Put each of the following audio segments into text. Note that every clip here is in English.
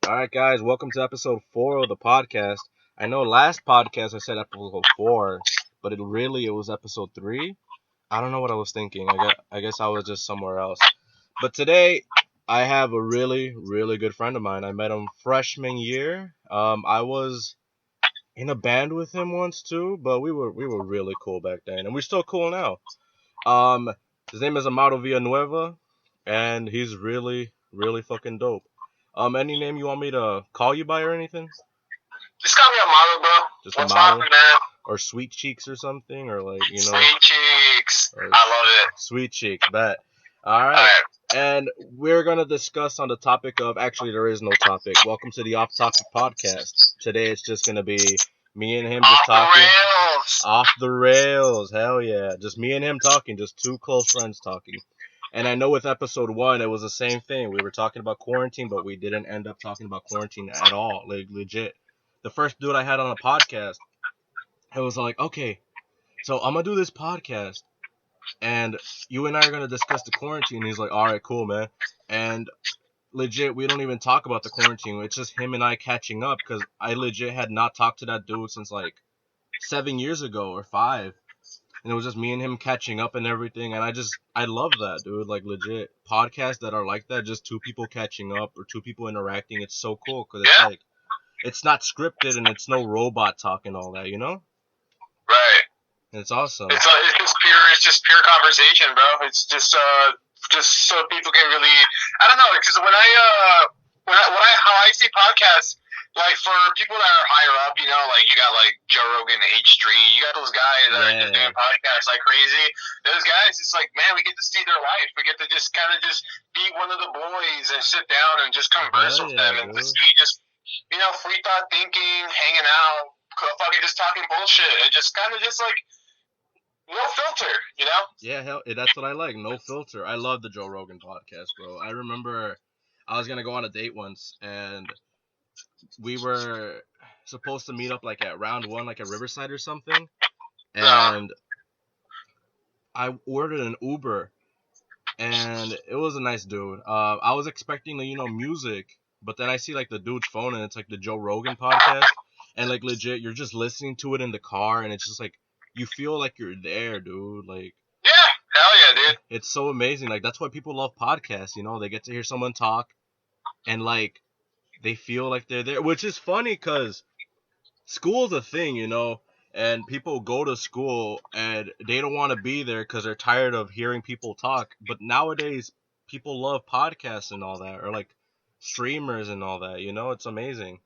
All right, guys, welcome to episode 4 of the podcast. I know last podcast I said episode 4, but it was episode 3. I don't know what I was thinking. I guess I was just somewhere else. But today I have a really good friend of mine. I met him freshman year. I was in a band with him once too, but we were really cool back then, and we're still cool now. Um, his name is Amado Villanueva, and he's really fucking dope. Any name you want me to call you by or anything? Just call me Amado, bro. Just What's Amado poppin', man? or Sweet Cheeks or something, or like Sweet cheeks. or I love it. Sweet Cheeks. Bet. All All right. right. And we're gonna discuss on the topic of actually there is no topic. Welcome to the Off Topic Podcast. Today it's just gonna be me and him just Off the talking. rails. Off the rails, hell yeah. Just me and him talking, just two close friends talking. And I know with episode 1, it was the same thing. We were talking about quarantine, but we didn't end up talking about quarantine at all, like legit. The first dude I had on a podcast, I was like, okay, so I'm gonna do this podcast, and you and I are gonna discuss the quarantine. And he's like, all right, cool, man. And legit, we don't even talk about the quarantine. It's just him and I catching up, because I legit had not talked to that dude since like 7 years ago or 5. And it was just me and him catching up and everything, and I love that, dude. Like legit podcasts that are like that, just two people catching up or two people interacting. It's so cool because it's Yeah. like it's not scripted and it's no robot talk and all that, you know. Right. And it's awesome. It's just pure conversation, bro. It's just so people can really. I don't know, because how I see podcasts, like for people that are higher up, like you got like Joe Rogan, H3, you got those guys that are just Yeah. doing podcasts like crazy. Those guys, it's like, man, we get to see their life. We get to just kind of just be one of the boys and sit down and just converse Hell with yeah, them and dude. just be free thought thinking, hanging out, fucking just talking bullshit, and just kind of just like no filter, Yeah, hell, that's what I like. No filter. I love the Joe Rogan podcast, bro. I remember I was gonna go on a date once, and we were supposed to meet up like at round 1, like at Riverside or something, and I ordered an Uber, and it was a nice dude. I was expecting music, but then I see like the dude's phone, and it's like the Joe Rogan podcast, and like legit, you're just listening to it in the car, and it's just like you feel like you're there, dude. Like Yeah, hell yeah, dude. it's so amazing. Like that's why people love podcasts. They get to hear someone talk, and like they feel like they're there, which is funny because school's a thing, and people go to school and they don't want to be there because they're tired of hearing people talk. But nowadays, people love podcasts and all that, or like streamers and all that. It's amazing.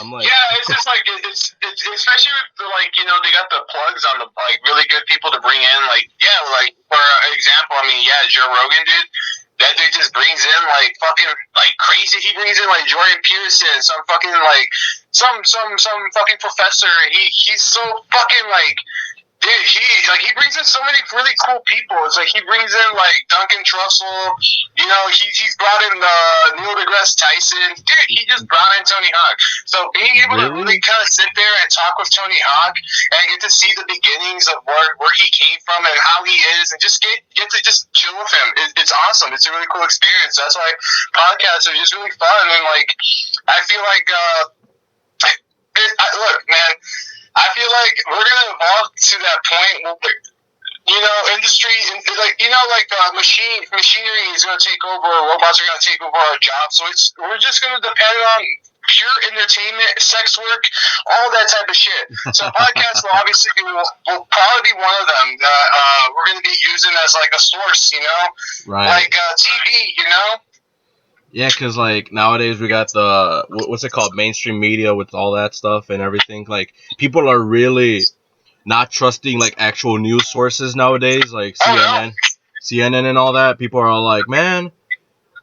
I'm like, Yeah, it's just like it's especially with they got the plugs on the like really good people to bring in, like like for example, I mean Joe Rogan, dude. That dude just brings in like fucking like crazy. He brings in like Jordan Peterson, some fucking like some fucking professor. He's so fucking like. Dude, he brings in so many really cool people. It's like he brings in like Duncan Trussell. He's brought in Neil deGrasse Tyson. Dude, he just brought in Tony Hawk. So being able to really kind of sit there and talk with Tony Hawk and get to see the beginnings of where he came from and how he is, and just get to just chill with him. It's awesome. It's a really cool experience. That's why podcasts are just really fun. And like I feel like look, man. I feel like we're gonna evolve to that point where, industry, machinery is gonna take over. Robots are gonna take over our jobs. So we're just gonna depend on pure entertainment, sex work, all that type of shit. So podcasts will obviously will probably be one of them that we're gonna be using as like a source, right. like TV, Yeah, because like nowadays we got the what's it called, mainstream media with all that stuff and everything. Like people are really not trusting like actual news sources nowadays, like CNN and all that. People are all like, man,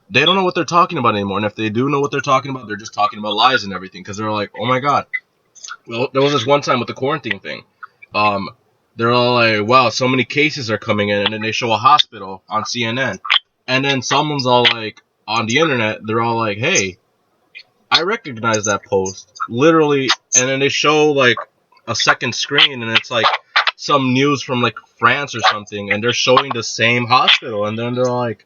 they don't know what they're talking about anymore. And if they do know what they're talking about, they're just talking about lies and everything. Because they're like, oh my god. Well, there was this one time with the quarantine thing. They're all like, wow, so many cases are coming in, and then they show a hospital on CNN, and then someone's all like, on the internet, they're all like, hey, I recognize that post, literally, and then they show like a second screen, and it's like some news from like France or something, and they're showing the same hospital, and then they're like,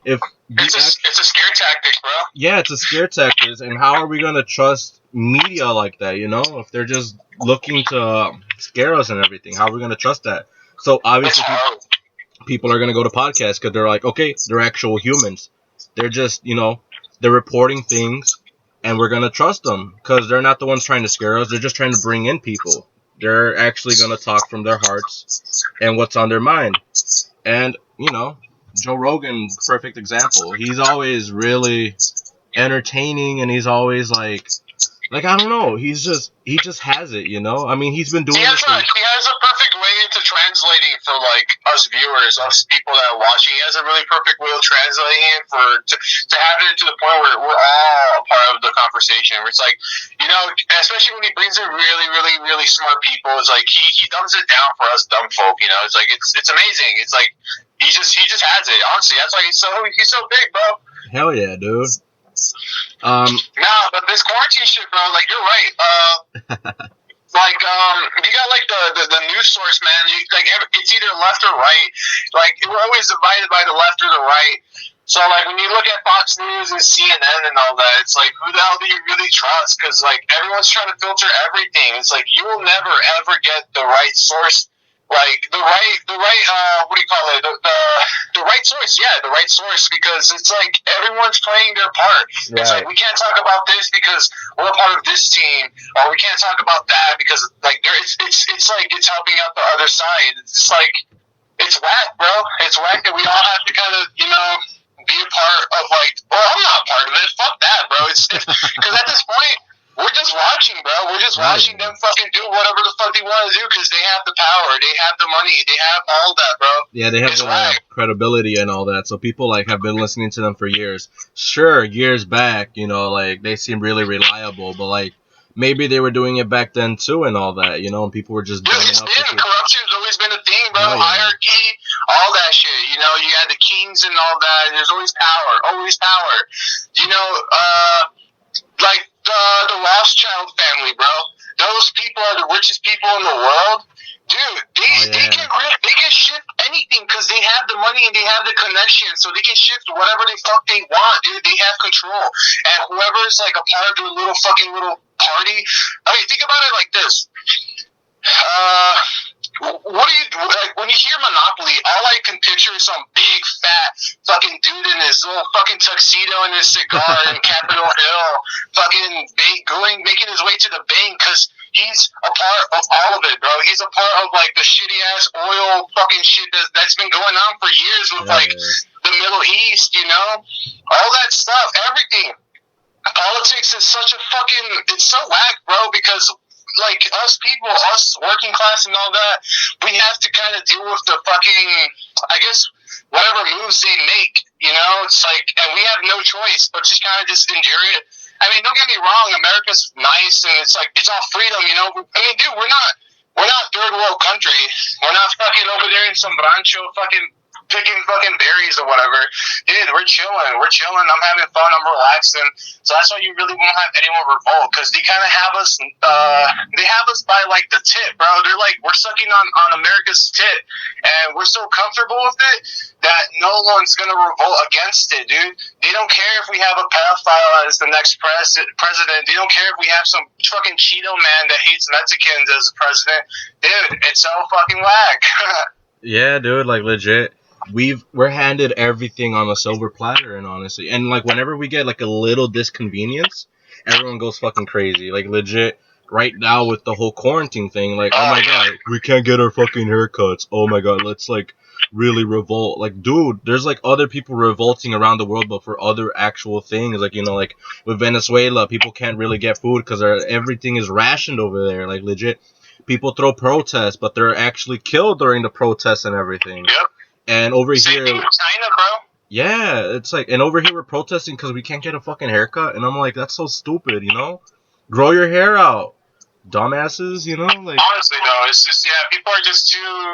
if it's a scare tactic, bro. Yeah, it's a scare tactic. And how are we gonna trust media like that? You know, if they're just looking to scare us and everything, how are we gonna trust that? So obviously, people are gonna go to podcasts because they're like, okay, they're actual humans. They're just, they're reporting things, and we're gonna trust them because they're not the ones trying to scare us. They're just trying to bring in people. They're actually gonna talk from their hearts and what's on their mind. And Joe Rogan, perfect example. He's always really entertaining, and he's always like I don't know. He just has it, I mean, he's been doing this. He has a perfect way into translating for like us viewers, us people that are watching. He has a really perfect way of translating it to have it to the point where we're all a part of the conversation. Where it's like, especially when he brings in really, really, really smart people, it's like he dumbs it down for us dumb folk. It's like it's amazing. It's like he just has it. Honestly, that's why he's so big, bro. Hell yeah, dude. Nah, but this quarantine shit, bro. Like you're right. You got like the news source, man. It's either left or right. Like we're always divided by the left or the right. So like when you look at Fox News and CNN and all that, it's like who the hell do you really trust? Because like everyone's trying to filter everything. It's like you will never ever get the right source. Like the right what do you call it? The right source, yeah, the right source, because it's like everyone's playing their part. Right. It's like we can't talk about this because we're a part of this team, or we can't talk about that because like it's like it's helping out the other side. It's like it's whack, bro. It's whack that we all have to kind of be a part of like. Well, I'm not a part of it. Fuck that, bro. It's because at this point. We're just watching, bro. We're just watching them fucking do whatever the fuck they want to do because they have the power, they have the money, they have all that, bro. Yeah, they have the credibility and all that. So people like have been listening to them for years. Sure, years back, like they seem really reliable, but like maybe they were doing it back then too and all that, and people were just. Corruption's always been a thing, bro. Oh, yeah. Hierarchy, all that shit. You had the kings and all that. There's always power, like. The Rothschild family, bro. Those people are the richest people in the world, dude. They can shift anything because they have the money and they have the connection, so they can shift whatever the fuck they want, dude. They have control, and whoever's like a part of their little party. I mean, think about it like this. What do you like when you hear Monopoly? All I can picture is some big fat fucking dude in his little fucking tuxedo and his cigar in Capitol Hill, fucking making his way to the bank because he's a part of all of it, bro. He's a part of like the shitty ass oil fucking shit that's been going on for years with the Middle East, all that stuff, everything. Politics is such a it's so whack, bro, because like us people, us working class and all that, we have to kind of deal with the fucking, I guess, whatever moves they make, it's like, and we have no choice but to kind of just endure it. I mean, don't get me wrong, America's nice and it's like, it's all freedom, I mean, dude, we're not third world country. We're not fucking over there in some rancho fucking picking fucking berries or whatever. Dude, we're chilling. I'm having fun. I'm relaxing. So that's why you really won't have anyone revolt because they kind of have us. They have us by like the tit, bro. They're like we're sucking on America's tit, and we're so comfortable with it that no one's gonna revolt against it, dude. They don't care if we have a pedophile as the next president. They don't care if we have some fucking Cheeto man that hates Mexicans as president. Dude, it's so fucking whack. Yeah, dude, like legit. We're handed everything on a silver platter, and honestly, and like whenever we get like a little disconvenience, everyone goes fucking crazy. Like legit, right now with the whole quarantine thing, like oh my god, we can't get our fucking haircuts. Oh my god, let's like really revolt. Like dude, there's like other people revolting around the world, but for other actual things. Like like with Venezuela, people can't really get food because everything is rationed over there. Like legit, people throw protests, but they're actually killed during the protests and everything. Yep. And over Same here, thing with China, bro. Yeah, it's like, and over here we're protesting because we can't get a fucking haircut, and I'm like, that's so stupid, Grow your hair out, dumbasses, Like honestly, though, it's just people are just too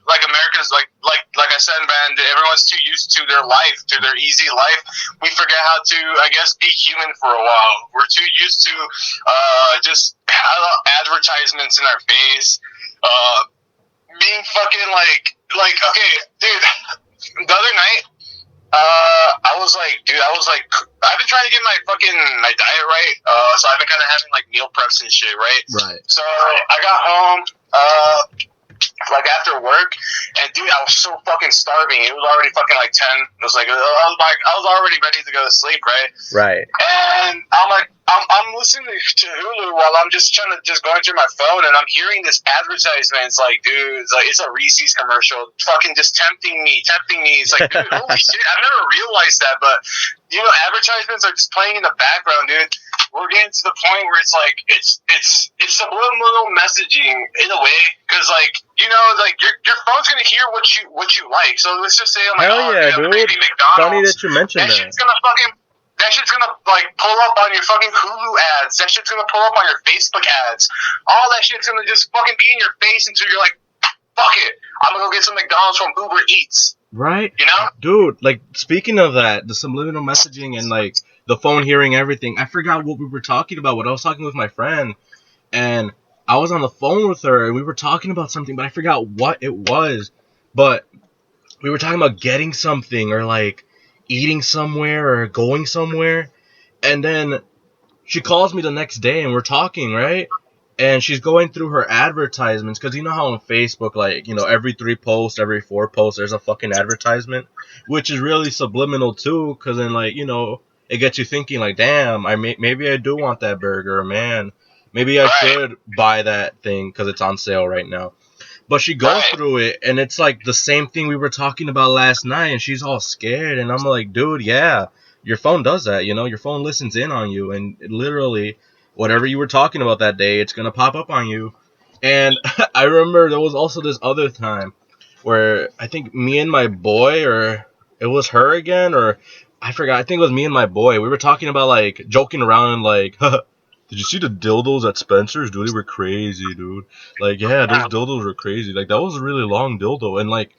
like Americans, like I said, man. Everyone's too used to their life, to their easy life. We forget how to, I guess, be human for a while. We're too used to just advertisements in our face, being fucking like okay, dude. The other night, I was like, dude, I've been trying to get my diet right. So I've been kind of having like meal preps and shit, right? Right. So I got home, like after work, and dude, I was so fucking starving. It was already fucking like 10. It was like, I was already ready to go to sleep, right? Right. And I'm like, I'm listening to Hulu while I'm just going through my phone, and I'm hearing this advertisement. It's like, dude, it's a Reese's commercial, fucking just tempting me. It's like, dude, holy shit, I've never realized that, but you know, advertisements are just playing in the background, dude. We're getting to the point where it's like it's subliminal messaging in a way, because like, you know, like your phone's gonna hear what you like. So let's just say I'm like, Hell yeah, dude, dude. maybe Funny McDonald's. that you mentioned that. That shit's gonna like pull up on your fucking Hulu ads. That shit's gonna pull up on your Facebook ads. All that shit's gonna just fucking be in your face until you're like, fuck it, I'm gonna go get some McDonald's from Uber Eats. Right? You know? Dude, like, speaking of that, the subliminal messaging and, like, the phone hearing everything, I forgot what we were talking about. What I was talking with my friend, and I was on the phone with her, and we were talking about something, but I forgot what it was. But we were talking about getting something, or, like, eating somewhere, or going somewhere, and then she calls me the next day, and we're talking, right? And she's going through her advertisements, because you know how on Facebook, like, you know, every 3 posts, every 4 posts, there's a fucking advertisement, which is really subliminal too, because then, like, you know, it gets you thinking, like, damn, maybe I do want that burger, man, maybe I should buy that thing because it's on sale right now. But she goes through it, and it's like the same thing we were talking about last night, and she's all scared, and I'm like, dude, yeah, your phone does that, you know, your phone listens in on you, and it literally, whatever you were talking about that day, it's gonna pop up on you. And I remember there was also this other time where I think me and my boy, or it was her again, or I forgot, I think it was me and my boy, we were talking about, like, joking around, like, did you see the dildos at Spencer's? Dude, they were crazy, dude. Like, yeah, those dildos were crazy. Like, that was a really long dildo. And, like,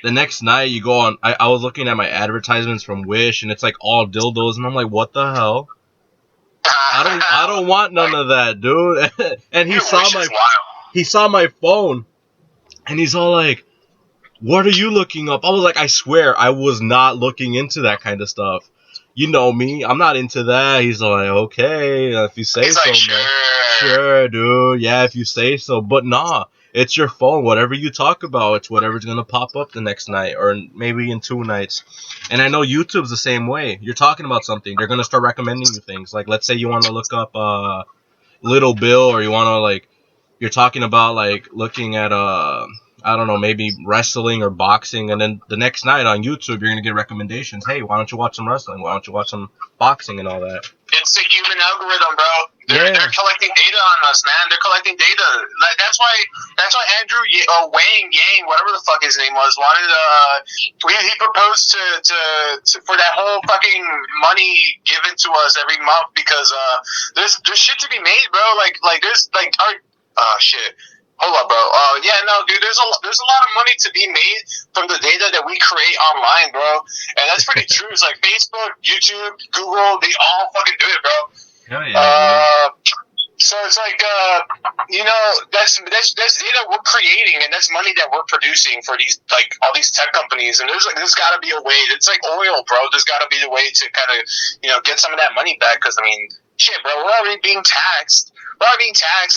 the next night you go on, I was looking at my advertisements from Wish, and it's, like, all dildos, and I'm like, what the hell? I don't want none of that, dude. And he saw my phone, and he's all like, what are you looking up? I was like, I swear, I was not looking into that kind of stuff. You know me, I'm not into that. He's like, okay, if you say so, like, man. Sure, dude. Yeah, if you say so. But nah, it's your phone. Whatever you talk about, it's whatever's gonna pop up the next night, or maybe in 2 nights. And I know YouTube's the same way. You're talking about something, they're gonna start recommending you things. Like, let's say you want to look up Little Bill, or you want to, like, you're talking about, like, looking at I don't know, maybe wrestling or boxing, and then the next night on YouTube you're gonna get recommendations. Hey, why don't you watch some wrestling? Why don't you watch some boxing and all that? It's a human algorithm, bro. They're collecting data on us, man. They're collecting data. Like, that's why Andrew Wang Yang, whatever the fuck his name was, wanted he proposed to for that whole fucking money given to us every month, because there's shit to be made, bro. Like there's like shit. Hold up, bro. Yeah, no, dude. There's a lot of money to be made from the data that we create online, bro. And that's pretty true. It's like Facebook, YouTube, Google. They all fucking do it, bro. Hell yeah. So it's like, you know, that's data we're creating, and that's money that we're producing for these, like, all these tech companies. And there's got to be a way. It's like oil, bro. There's got to be a way to kind of, you know, get some of that money back. Because I mean, shit, bro, we're already being taxed.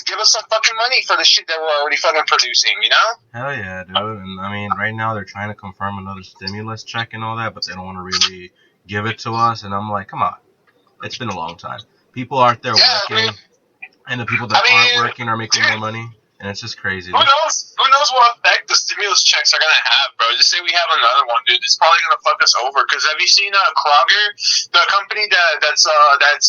Give us some fucking money for the shit that we're already fucking producing, you know? Hell yeah, dude. And I mean, right now they're trying to confirm another stimulus check and all that, but they don't want to really give it to us. And I'm like, come on. It's been a long time. People aren't there working, and the people that aren't working are making more money. And it's just crazy. Who knows what effect the stimulus checks are going to have, bro? Just say we have another one, dude. It's probably going to fuck us over. Because have you seen Kroger, the company that's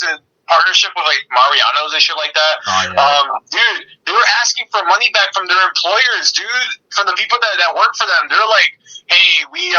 in partnership with, like, Mariano's and shit like that? Oh, yeah. Dude, they were asking for money back from their employers, dude, from the people that work for them. They're like, hey, we,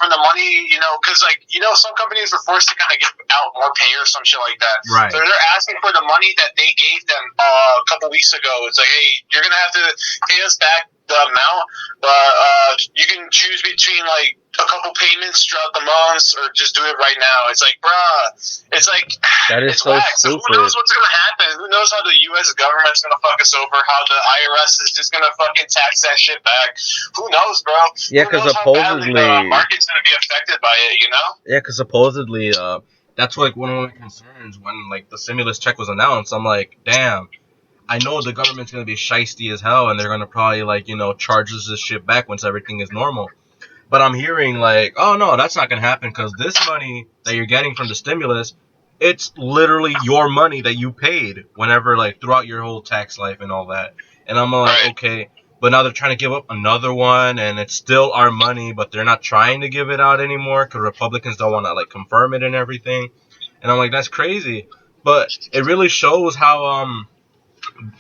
from the money, you know, because, like, you know, some companies were forced to kind of give out more pay or some shit like that. Right. So they're asking for the money that they gave them a couple weeks ago. It's like, hey, you're going to have to pay us back the amount, but you can choose between, like, a couple payments throughout the months, or just do it right now. It's like, bruh, it's like, That is it's so whack. So who knows stupid. what's gonna happen? Who knows how the U.S. government's gonna fuck us over? How the IRS is just gonna fucking tax that shit back? Who knows, bro? Yeah, Who because knows how badly the supposedly, market's gonna be affected by it? You know? yeah, because supposedly, that's like one of my concerns when like the stimulus check was announced. I'm like, damn, I know the government's gonna be shiesty as hell, and they're gonna probably like charge us this shit back once everything is normal. But I'm hearing like, oh no, that's not gonna happen because this money that you're getting from the stimulus, it's literally your money that you paid whenever like throughout your whole tax life and all that. And I'm like, Right. okay, but now they're trying to give up another one, and it's still our money, but they're not trying to give it out anymore because Republicans don't want to like confirm it and everything. And I'm like, that's crazy. But it really shows how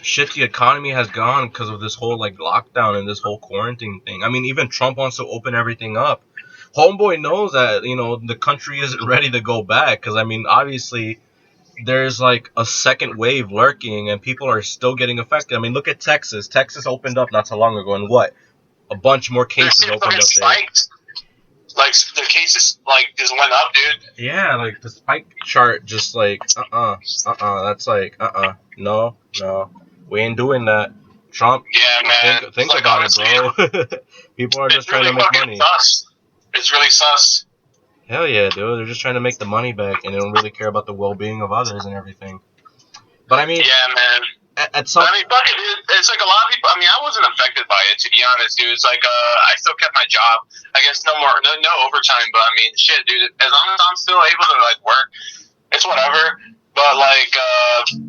shit the economy has gone because of this whole like lockdown and this whole quarantine thing. I mean, even Trump wants to open everything up. Homeboy knows that the country isn't ready to go back because I mean, obviously there's like a second wave lurking and people are still getting affected. I mean, look at Texas. Texas opened up not so long ago, and what? A bunch more cases This shit opened fucking up there. spiked. Like the cases like just went up, dude. Yeah, like the spike chart just like that's like no, we ain't doing that. Trump, Yeah, man. think Like about honestly, it, bro. People are just it's trying really to make fucking money. sus. It's really sus. Hell yeah, dude. They're just trying to make the money back, and they don't really care about the well-being of others and everything. But I mean, Yeah, man. at some I mean, fuck it. It's like a lot of people. I mean, I wasn't affected by it, to be honest, dude. It's like, I still kept my job. I guess no more, no overtime. But I mean, shit, dude. As long as I'm still able to like work, it's whatever. But like,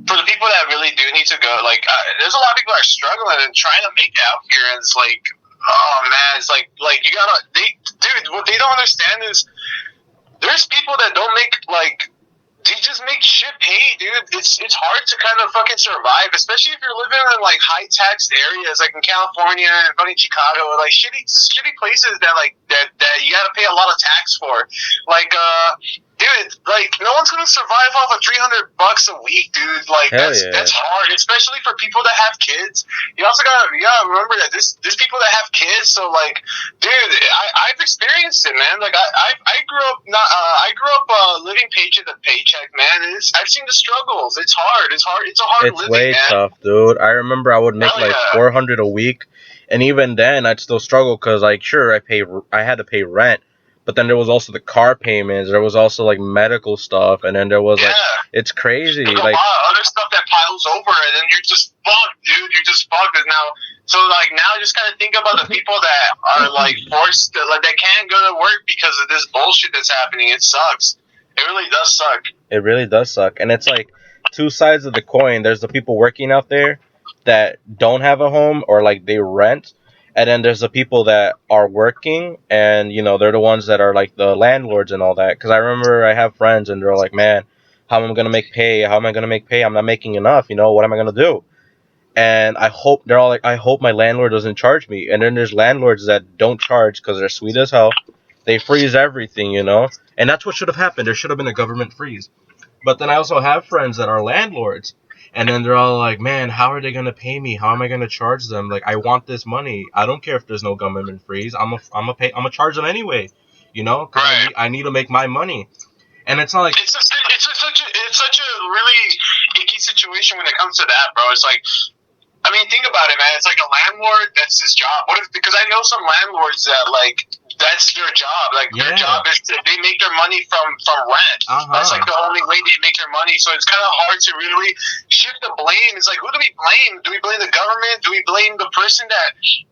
for the people that really do need to go, like, there's a lot of people that are struggling and trying to make it out here, and it's like, oh man, it's like you gotta, dude. What they don't understand is there's people that don't make like they just make shit pay, dude. It's hard to kind of fucking survive, especially if you're living in like high taxed areas, like in California and fucking Chicago, like shitty places that that you gotta pay a lot of tax for. Like, dude, like no one's gonna survive off of $300 a week, dude. Like Hell yeah. that's hard, especially for people that have kids. You also gotta remember that there's people that have kids, so like, dude, I've experienced it, man. Like I grew up living paycheck to paycheck, man. I've seen the struggles. It's hard. It's hard. It's a hard It's living, way man. tough, dude. I remember I would make Hell like yeah. 400 a week, and even then I'd still struggle because like sure I had to pay rent, but then there was also the car payments. There was also like medical stuff, and then there was like it's crazy. There's a Like lot of other stuff that piles over, and then you're just fucked, dude. You're just fucked. And now, so like now, just kind of think about the people that are like forced to, like they can't go to work because of this bullshit that's happening. It sucks. It really does suck. it really does suck, and it's like two sides of the coin. There's the people working out there that don't have a home or like they rent, and then there's the people that are working, and they're the ones that are like the landlords and all that. Because I remember I have friends, and they're like, man, how am I gonna make pay? How am I gonna make pay? I'm not making enough. What am I gonna do? And they're all like, I hope my landlord doesn't charge me. And then there's landlords that don't charge because they're sweet as hell. They freeze everything, and that's what should have happened. There should have been a government freeze. But then I also have friends that are landlords, and then they're all like, man, how are they gonna pay me? How am I gonna charge them? Like, I want this money. I don't care if there's no government freeze. I'm a charge them anyway, because Right. I need to make my money. And it's not like It's such a really icky situation when it comes to that, bro. It's like, I mean, think about it, man. It's like a landlord. That's his job. What if? Because I know some landlords that like that's their job. Like their job is they make their money from rent. That's like the only way they make their money. So it's kind of hard to really shift the blame. It's like, who do we blame? Do we blame the government? Do we blame the person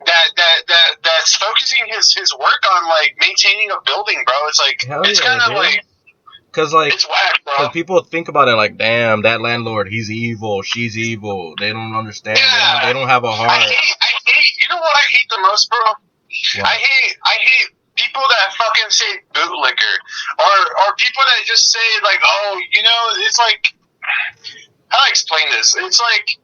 that's focusing his work on like maintaining a building, bro? It's like it's kind of like. Because, like, it's whack, bro. Because people think about it like, damn, that landlord, he's evil, she's evil. They don't understand. Yeah. They don't have a heart. I hate. You know what I hate the most, bro? What? I hate people that fucking say bootlicker, or people that just say like, oh, it's like, how do I explain this? It's like,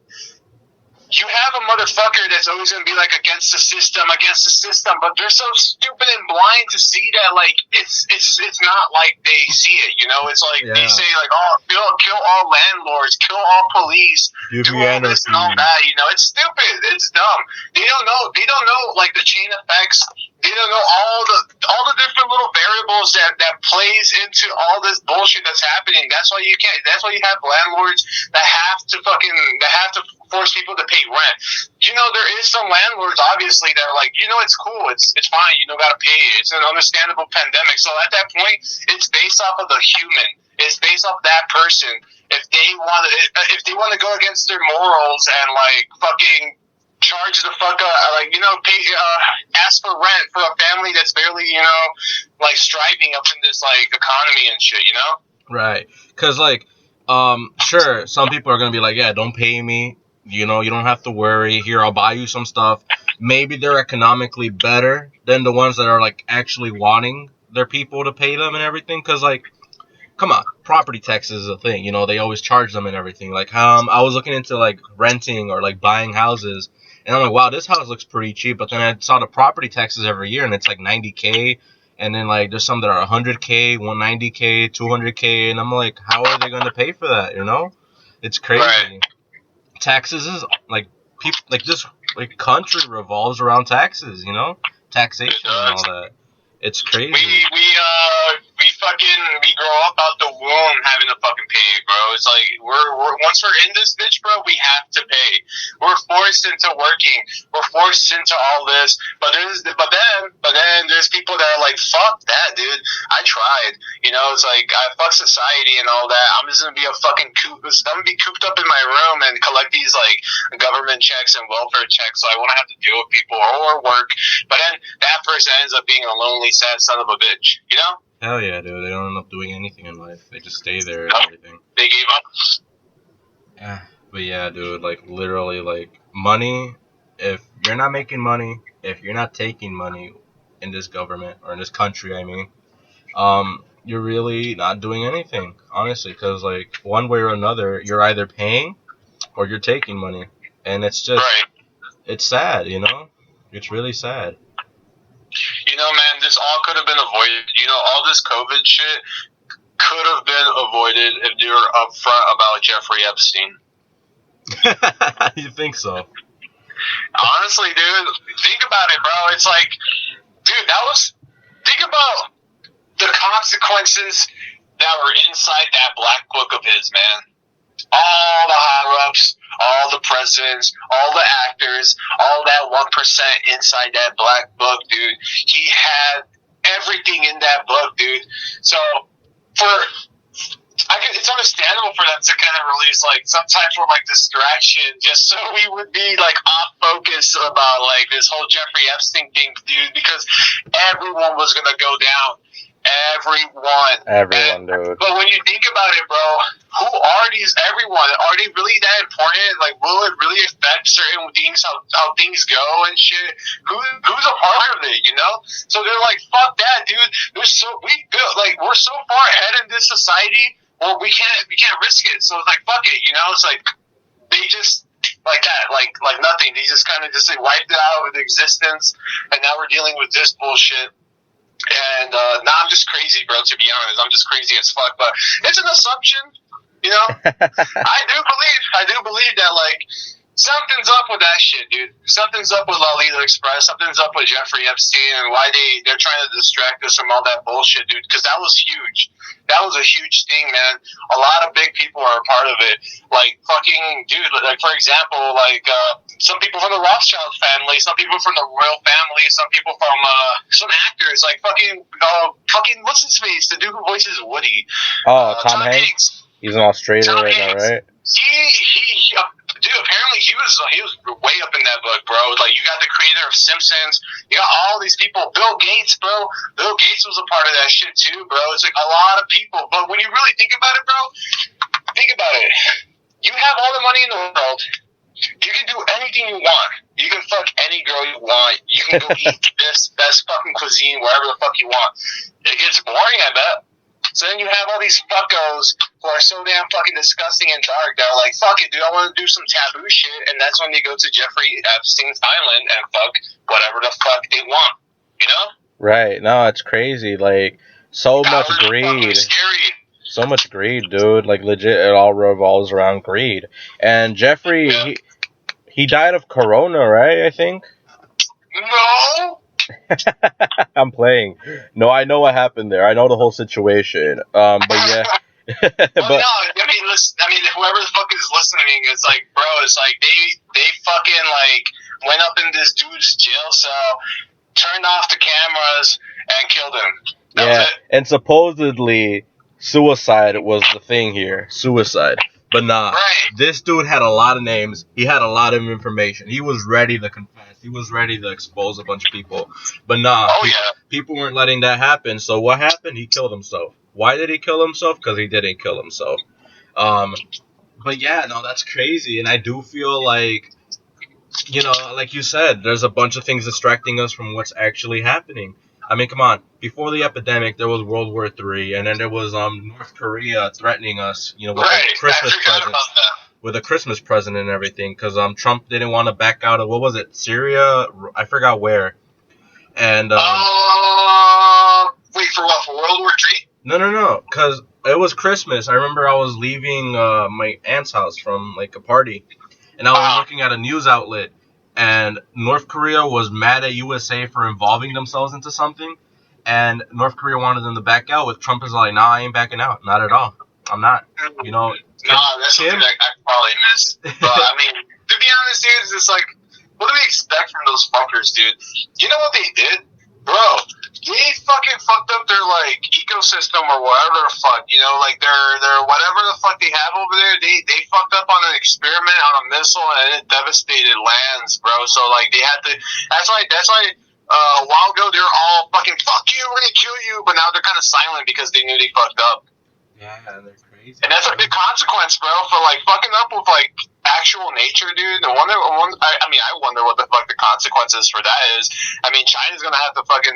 you have a motherfucker that's always gonna be like against the system, but they're so stupid and blind to see that like it's not like they see it. It's like they say like, oh, kill all landlords, kill all police, do all this and all that. It's stupid. It's dumb. They don't know like the chain effects They don't know all the different little variables that plays into all this bullshit that's happening. That's why you can't. That's why you have landlords that have to force people to pay rent. You know, there is some landlords obviously that are like, you know, it's cool, it's fine, you don't gotta pay it. It's an understandable pandemic. So at that point, it's based off of the human. It's based off that person. If they want to go against their morals and like fucking charge the fuck up, like, you know, pay, ask for rent for a family that's barely, you know, like striving up in this like economy and shit, you know? Right. Because, like, sure, some people are going to be like, yeah, don't pay me. You know, you don't have to worry. Here, I'll buy you some stuff. Maybe they're economically better than the ones that are, like, actually wanting their people to pay them and everything. Because, like, come on, property taxes is a thing. You know, they always charge them and everything. Like, I was looking into, like, renting or, like, buying houses. And I'm like, wow, this house looks pretty cheap. But then I saw the property taxes every year, and it's like $90K. And then, like, there's some that are $100K, $190K, $200K. And I'm like, how are they going to pay for that, you know? It's crazy. Right. Taxes is, like, people, like, this, like, country revolves around taxes, you know? Taxation and all that. It's crazy. We grow up out the womb having to fucking pay, bro. It's like we're once we're in this bitch, bro, we have to pay. We're forced into working. We're forced into all this. But then there's people that are like, fuck that, dude. I tried. You know, it's like fuck society and all that. I'm just gonna be I'm gonna be cooped up in my room and collect these like government checks and welfare checks, so I won't have to deal with people or work. But then that person ends up being a lonely, sad son of a bitch. You know? Hell yeah, dude. They don't end up doing anything in life. They just stay there and everything. They gave up. Yeah. But yeah, dude, like, literally, like, money, if you're not making money, if you're not taking money in this government, or in this country, I mean, you're really not doing anything, honestly, because, like, one way or another, you're either paying or you're taking money. And it's just, it's sad, you know? It's really sad. You know, man, this all could have been avoided. You know, all this COVID shit could have been avoided if you were upfront about Jeffrey Epstein. You think so? Honestly, dude, think about it, bro. It's like, dude, think about the consequences that were inside that black book of his, man. All the higher-ups, all the presidents, all the actors, all that 1% inside that black book, dude. He had everything in that book, dude. So, it's understandable for them to kind of release like some type of like distraction, just so we would be like off focus about like this whole Jeffrey Epstein thing, dude, because everyone was gonna go down. Everyone, dude. But when you think about it, bro, who are these everyone? Are they really that important? Like, will it really affect certain things, how things go and shit? Who's a part of it, you know? So they're like, fuck that, dude. We're so far ahead in this society, well, we can't risk it. So it's like, fuck it, you know? It's like they just like that, like nothing. They just kind of just wiped it out of existence, and now we're dealing with this bullshit. And now I'm just crazy, bro, to be honest. I'm just crazy as fuck. But it's an assumption, you know? I do believe that, like, something's up with that shit, dude. Something's up with Lolita Express. Something's up with Jeffrey Epstein and why they're trying to distract us from all that bullshit, dude. Because that was huge. That was a huge thing, man. A lot of big people are a part of it. Like, fucking, dude, like, for example, like, some people from the Rothschild family, some people from the royal family, some people from, some actors, like, fucking, what's his face? The dude who voices Woody. Oh, Tom Hanks? He's in Australia right now, right? Dude, apparently he was way up in that book, bro. Like, you got the creator of Simpsons, you got all these people. Bill Gates, bro. Bill Gates was a part of that shit too, bro. It's like a lot of people. But when you really think about it, bro, think about it. You have all the money in the world. You can do anything you want. You can fuck any girl you want. You can go eat this best fucking cuisine wherever the fuck you want. It gets boring, I bet. So then you have all these fuckos who are so damn fucking disgusting and dark that are like, fuck it, dude, I want to do some taboo shit. And that's when they go to Jeffrey Epstein's island and fuck whatever the fuck they want. You know? Right. No, it's crazy. Like, so much greed. So much greed, dude. Like, legit, it all revolves around greed. And Jeffrey, he died of corona, right, I think? No. I'm playing. No, I know what happened there. I know the whole situation. But yeah, Well, but no, I mean, listen, I mean, whoever the fuck is listening, it's like, bro, it's like they fucking like went up in this dude's jail cell, turned off the cameras, and killed him. That was yeah, it. and supposedly suicide was the thing here. Suicide. But nah, Right. this dude had a lot of names. He had a lot of information. He was ready to confess. He was ready to expose a bunch of people. But nah, Oh yeah. people weren't letting that happen. So what happened? He killed himself. Why did he kill himself? Because he didn't kill himself. Um, but yeah, no, that's crazy. And I do feel like, like you said, there's a bunch of things distracting us from what's actually happening. I mean, come on. Before the epidemic, there was World War III, and then there was North Korea threatening us, with Right. a Christmas I forgot present, about that. with a Christmas present and everything, because Trump didn't want to back out of, what was it, Syria? I forgot where. And Wait for what? For World War III? no, because it was Christmas. I remember I was leaving my aunt's house from like a party, and I was looking at a news outlet, and North Korea was mad at USA for involving themselves into something, and North Korea wanted them to back out. With Trump is like, nah, I ain't backing out, not at all. I'm not. No, that's something I probably missed. But I mean, to be honest, dude, it's just like, what do we expect from those fuckers, dude? You know what they did, bro? They fucking fucked up their like ecosystem or whatever the fuck, like their whatever the fuck they have over there. They fucked up on an experiment on a missile and it devastated lands, bro. So like they had to. That's why. A while ago, they were all fucking fuck you, we're gonna kill you, but now they're kind of silent because they knew they fucked up. Yeah, they're crazy. And that's a big consequence, bro, for like fucking up with like actual nature, dude. I wonder what the fuck the consequences for that is. I mean, China's gonna have to fucking,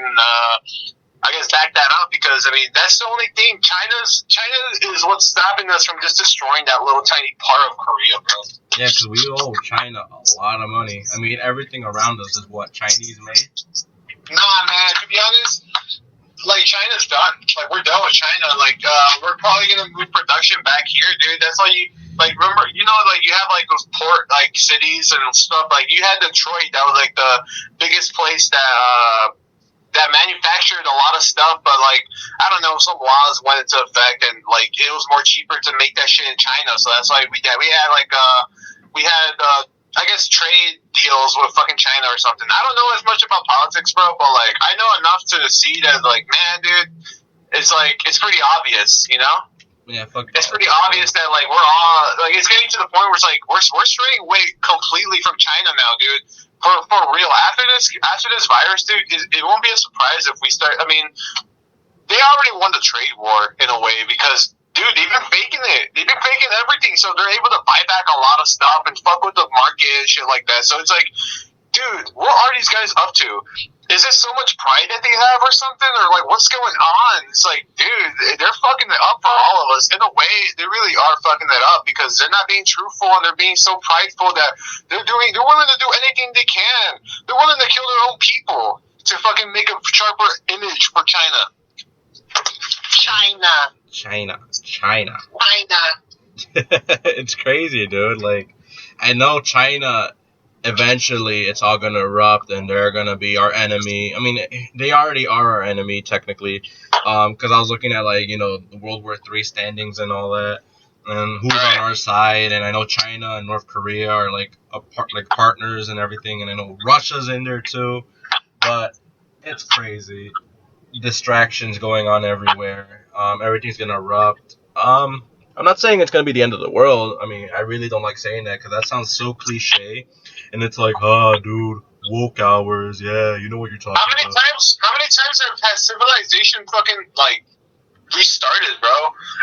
I guess, back that up because I mean that's the only thing. China is what's stopping us from just destroying that little tiny part of Korea, bro. Yeah, because we owe China a lot of money. I mean, everything around us is what, Chinese made? Nah, man. To be honest, like China's done. Like we're done with China. Like we're probably gonna move production back here, dude. That's why you like remember, like you have like those port like cities and stuff. Like you had Detroit. That was like the biggest place that manufactured a lot of stuff. But like I don't know, some laws went into effect and like it was more cheaper to make that shit in China. So that's why we had like I guess trade deals with fucking China or something. I don't know as much about politics, bro, but like I know enough to see that like, man, dude, it's like it's pretty obvious, Yeah, fuck. It's pretty obvious that like we're all like it's getting to the point where it's like we're straying away completely from China now, dude. For real. After this virus, dude, it won't be a surprise if we start. I mean, they already won the trade war in a way because, dude, they've been faking it. They've been faking everything, so they're able to buy back a lot of stuff and fuck with the market and shit like that. So it's like, dude, what are these guys up to? Is it so much pride that they have or something? Or like, what's going on? It's like, dude, they're fucking it up for all of us. In a way, they really are fucking it up because they're not being truthful and they're being so prideful that they're willing to do anything they can. They're willing to kill their own people to fucking make a sharper image for China. China. It's crazy, dude. Like, I know China, eventually it's all gonna erupt and they're gonna be our enemy. I mean, they already are our enemy technically. Because I was looking at like the World War III standings and all that, and who's on our side. And I know China and North Korea are like partners and everything, and I know Russia's in there too. But it's crazy. Distractions going on everywhere. Everything's gonna erupt. I'm not saying it's gonna be the end of the world. I mean, I really don't like saying that because that sounds so cliche, and it's like, dude, woke hours. Yeah, you know what you're talking about. How many times has civilization fucking like restarted, bro?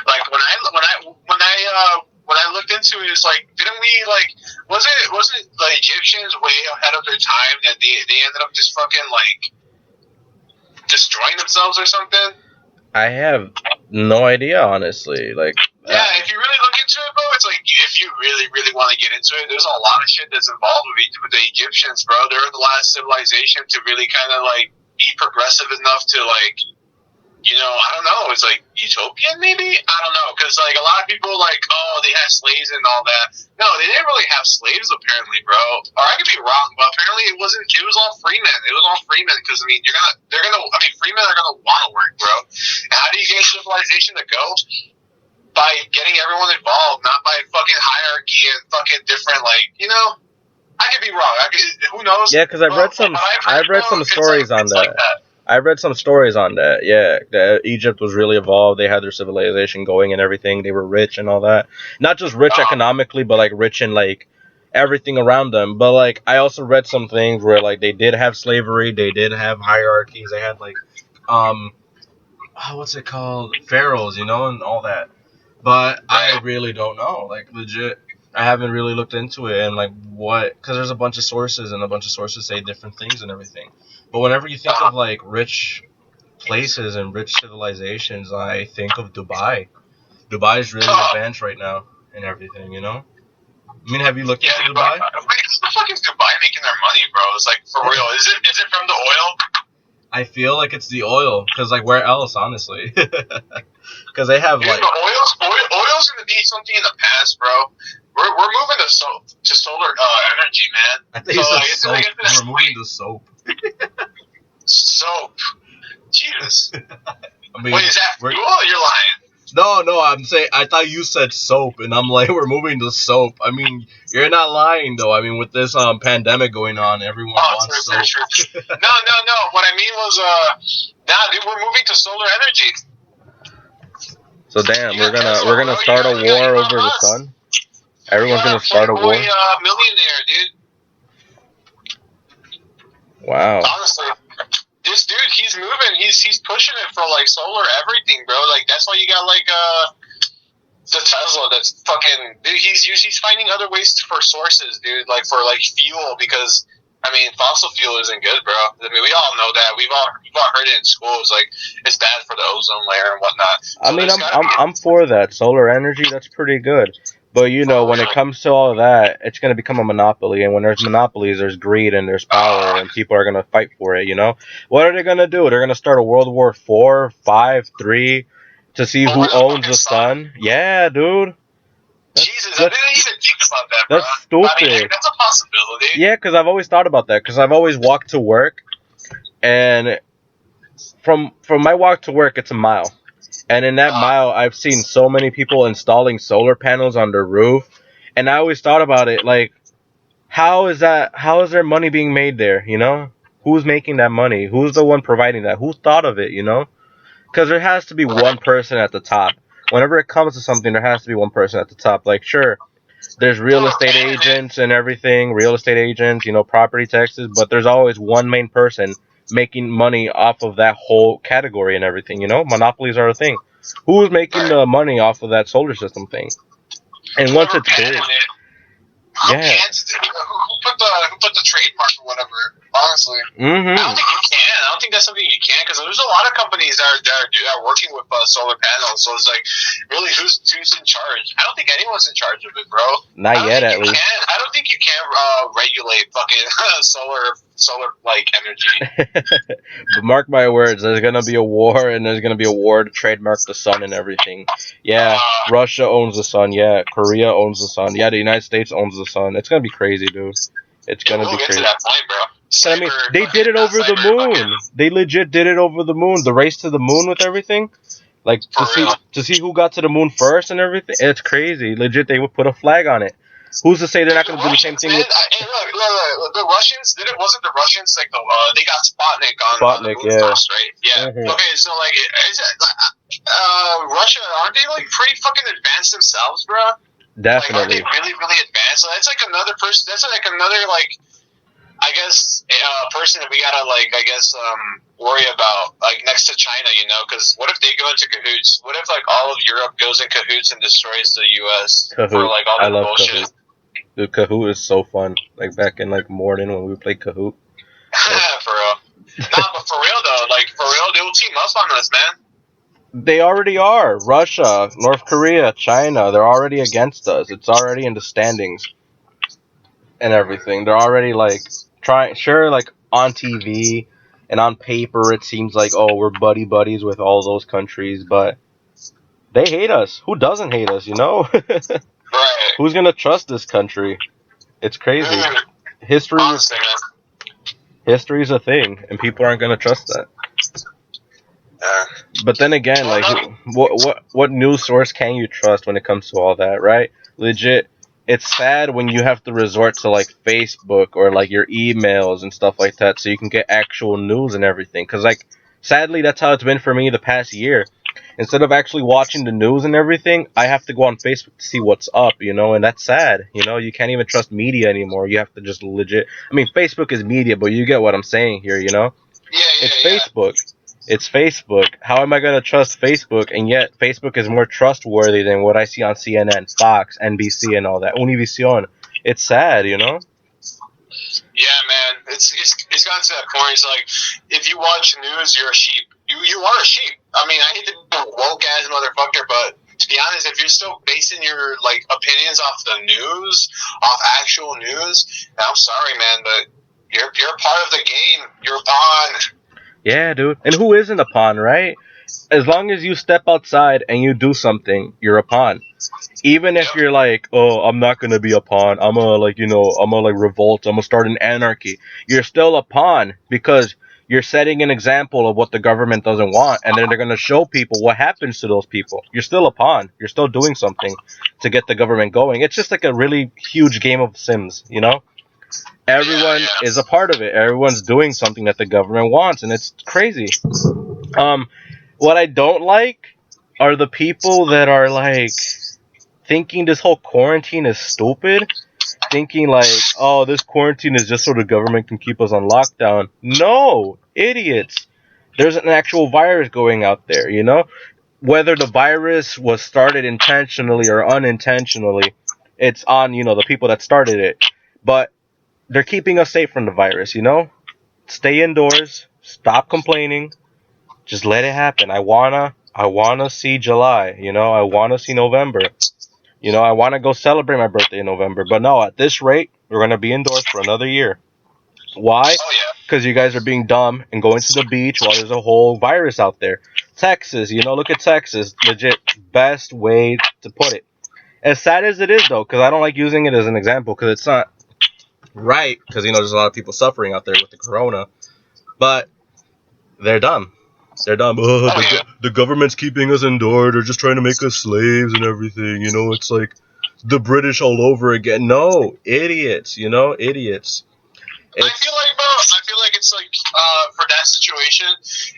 Like when I looked into it, it's like, didn't we like wasn't the Egyptians way ahead of their time that they ended up just fucking like destroying themselves or something? I have no idea, honestly. Like, yeah, if you really look into it, bro, it's like if you really, really want to get into it, there's a lot of shit that's involved with the Egyptians, bro. They're the last civilization to really kind of like be progressive enough to like I don't know. It's like utopian, maybe. I don't know, because like a lot of people like, oh, they had slaves and all that. No, they didn't really have slaves, apparently, bro. Or I could be wrong, but apparently it wasn't. It was all freemen. It was all freemen because I mean, freemen are gonna want to work, bro. And how do you get civilization to go? By getting everyone involved, not by fucking hierarchy and fucking different, like, I could be wrong. Who knows? Yeah, because I've read some stories on that. Like that. I've read some stories on that. Yeah, that Egypt was really evolved. They had their civilization going and everything. They were rich and all that. Not just rich economically, but like rich in like everything around them. But like I also read some things where like they did have slavery. They did have hierarchies. They had like what's it called, pharaohs, and all that. But I really don't know. Like legit. I haven't really looked into it and like what, because there's a bunch of sources and a bunch of sources say different things and everything. But whenever you think of like rich places and rich civilizations, I think of Dubai. Dubai is really advanced right now and everything. I mean, have you looked into Dubai? How the fuck is Dubai making their money, bro? It's like, for real. Is it from the oil? I feel like it's the oil, because like where else, honestly? Because they have like oil's gonna be something in the past, bro. We're moving to solar energy, man. I think soap. We're moving to soap. Soap. Jesus. I mean, wait, is that fuel? You're lying. No, I'm saying, I thought you said soap, and I'm like, we're moving to soap. I mean, you're not lying, though. I mean, with this pandemic going on, everyone wants soap. True. No. What I mean was, dude, we're moving to solar energy. So damn, we're gonna start a war over the sun. Everyone's gonna start a war. Millionaire, dude. Wow. Honestly, this dude, he's moving. He's pushing it for like solar everything, bro. Like that's why you got like the Tesla. That's fucking. Dude, he's finding other ways for sources, dude. Like for like fuel, because I mean, fossil fuel isn't good, bro. I mean, we all know that. We've all heard it in school. It's like it's bad for the ozone layer and whatnot. So I mean, I'm for that solar energy. That's pretty good. But when it comes to all of that, it's going to become a monopoly. And when there's monopolies, there's greed and there's power, and people are going to fight for it, What are they going to do? They're going to start a World War IV, 5, 3 to see who owns the sun? Yeah, dude. Jesus, I didn't even think about that, bro. That's stupid. I mean, that's a possibility. Yeah, because I've always thought about that. Because I've always walked to work, and from my walk to work, it's a mile. And in that mile, I've seen so many people installing solar panels on their roof. And I always thought about it, like, how is their money being made there, Who's making that money? Who's the one providing that? Who thought of it, Because there has to be one person at the top. Whenever it comes to something, there has to be one person at the top. Like, sure, there's real estate agents and everything, property taxes, but there's always one main person making money off of that whole category and everything, Monopolies are a thing. Who's making the money off of that solar system thing? And once it's big, yeah. Who put the trademark or whatever? Honestly, I don't think you can. I don't think that's something you can, because there's a lot of companies that are working with solar panels. So it's like, really, who's in charge? I don't think anyone's in charge of it, bro. Not yet, at least. I don't think you can regulate fucking solar like energy. But mark my words, there's gonna be a war, and there's gonna be a war to trademark the sun and everything. Yeah, Russia owns the sun. Yeah, Korea owns the sun. Yeah, the United States owns the sun. It's gonna be crazy, dude. It's gonna be crazy. To that point, bro. I mean, they did it over the moon. They legit did it over the moon. The race to the moon with everything. Like, to see who got to the moon first and everything. It's crazy. Legit, they would put a flag on it. Who's to say they're not going to do the same thing with... Look, the Russians, wasn't the Russians, like, they got Sputnik on the moon first, right? Yeah. Mm-hmm. Okay, so, like, Russia, aren't they, like, pretty fucking advanced themselves, bro? Definitely. Like, aren't they really, really advanced? So that's, like, another person, like, I guess, person that we gotta, like, worry about, like, next to China, because what if they go into cahoots? What if, like, all of Europe goes in cahoots and destroys the U.S. Kahoot. For, like, all the bullshit? Kahoot. Dude, Kahoot is so fun. Like, back in, like, Morden when we played Kahoot. For real. Nah, but for real, though, they'll team up on us, man. They already are. Russia, North Korea, China, they're already against us. It's already in the standings and everything. They're already, like, like, on TV, And on paper, it seems like, oh, we're buddy buddies with all those countries, but they hate us. Who doesn't hate us, you know? Right. Who's gonna trust this country? It's crazy. Mm, History is honestly, man. history's a thing, and people aren't gonna trust that. Yeah. But then again, Well, like, no. what news source can you trust when it comes to all that, right? Legit, it's sad when you have to resort to like Facebook or like your emails and stuff like that, so you can get actual news and everything. Cause like, sadly, that's how it's been for me the past year. Instead of actually watching the news and everything, I have to go on Facebook to see what's up, you know, and that's sad. You know, you can't even trust media anymore. You have to just legit. I mean, Facebook is media, but you get what I'm saying here, you know? Yeah, It's yeah. Facebook. It's Facebook. How am I going to trust Facebook? And yet, Facebook is more trustworthy than what I see on CNN, Fox, NBC, and all that. Univision. It's sad, you know? Yeah, man. It's gotten to that point. It's like, if you watch news, you're a sheep. You are a sheep. I mean, I hate to be a woke ass motherfucker, but to be honest, if you're still basing your like opinions off the news, off actual news, I'm sorry, man, but you're a part of the game. You're a pawn. Yeah, dude. And who isn't a pawn, right? As long as you step outside and you do something, you're a pawn. Even if Yep. you're like, oh, I'm not gonna be a pawn. I'm a like, you know, I'm a like revolt. I'm gonna start an anarchy. You're still a pawn because you're setting an example of what the government doesn't want, and then they're gonna show people what happens to those people. You're still a pawn. You're still doing something to get the government going. It's just like a really huge game of Sims, you know? Yeah, Everyone is a yeah. part of it. Everyone's doing something that the government wants, and it's crazy. Um, what I don't like are the people that are like thinking this whole quarantine is stupid, thinking like, oh, this quarantine is just so the government can keep us on lockdown. No, idiots. There's an actual virus going out there, you know? Whether the virus was started intentionally or unintentionally, it's on, you know, the people that started it. But they're keeping us safe from the virus, you know? Stay indoors, stop complaining, just let it happen. I wanna see July, you know, I wanna see November. You know, I want to go celebrate my birthday in November, but no, at this rate, we're going to be indoors for another year. Why? Oh yeah. Because you guys are being dumb and going to the beach while there's a whole virus out there. Texas, you know, look at Texas. Legit, best way to put it. As sad as it is, though, because I don't like using it as an example, because it's not right, because, you know, there's a lot of people suffering out there with the corona, but they're dumb. They're dumb. Oh, Oh yeah. the government's keeping us indoors. They're just trying to make us slaves and everything. You know, it's like the British all over again. No, idiots. You know, idiots. I It's feel like, bro, I feel like it's like, for that situation,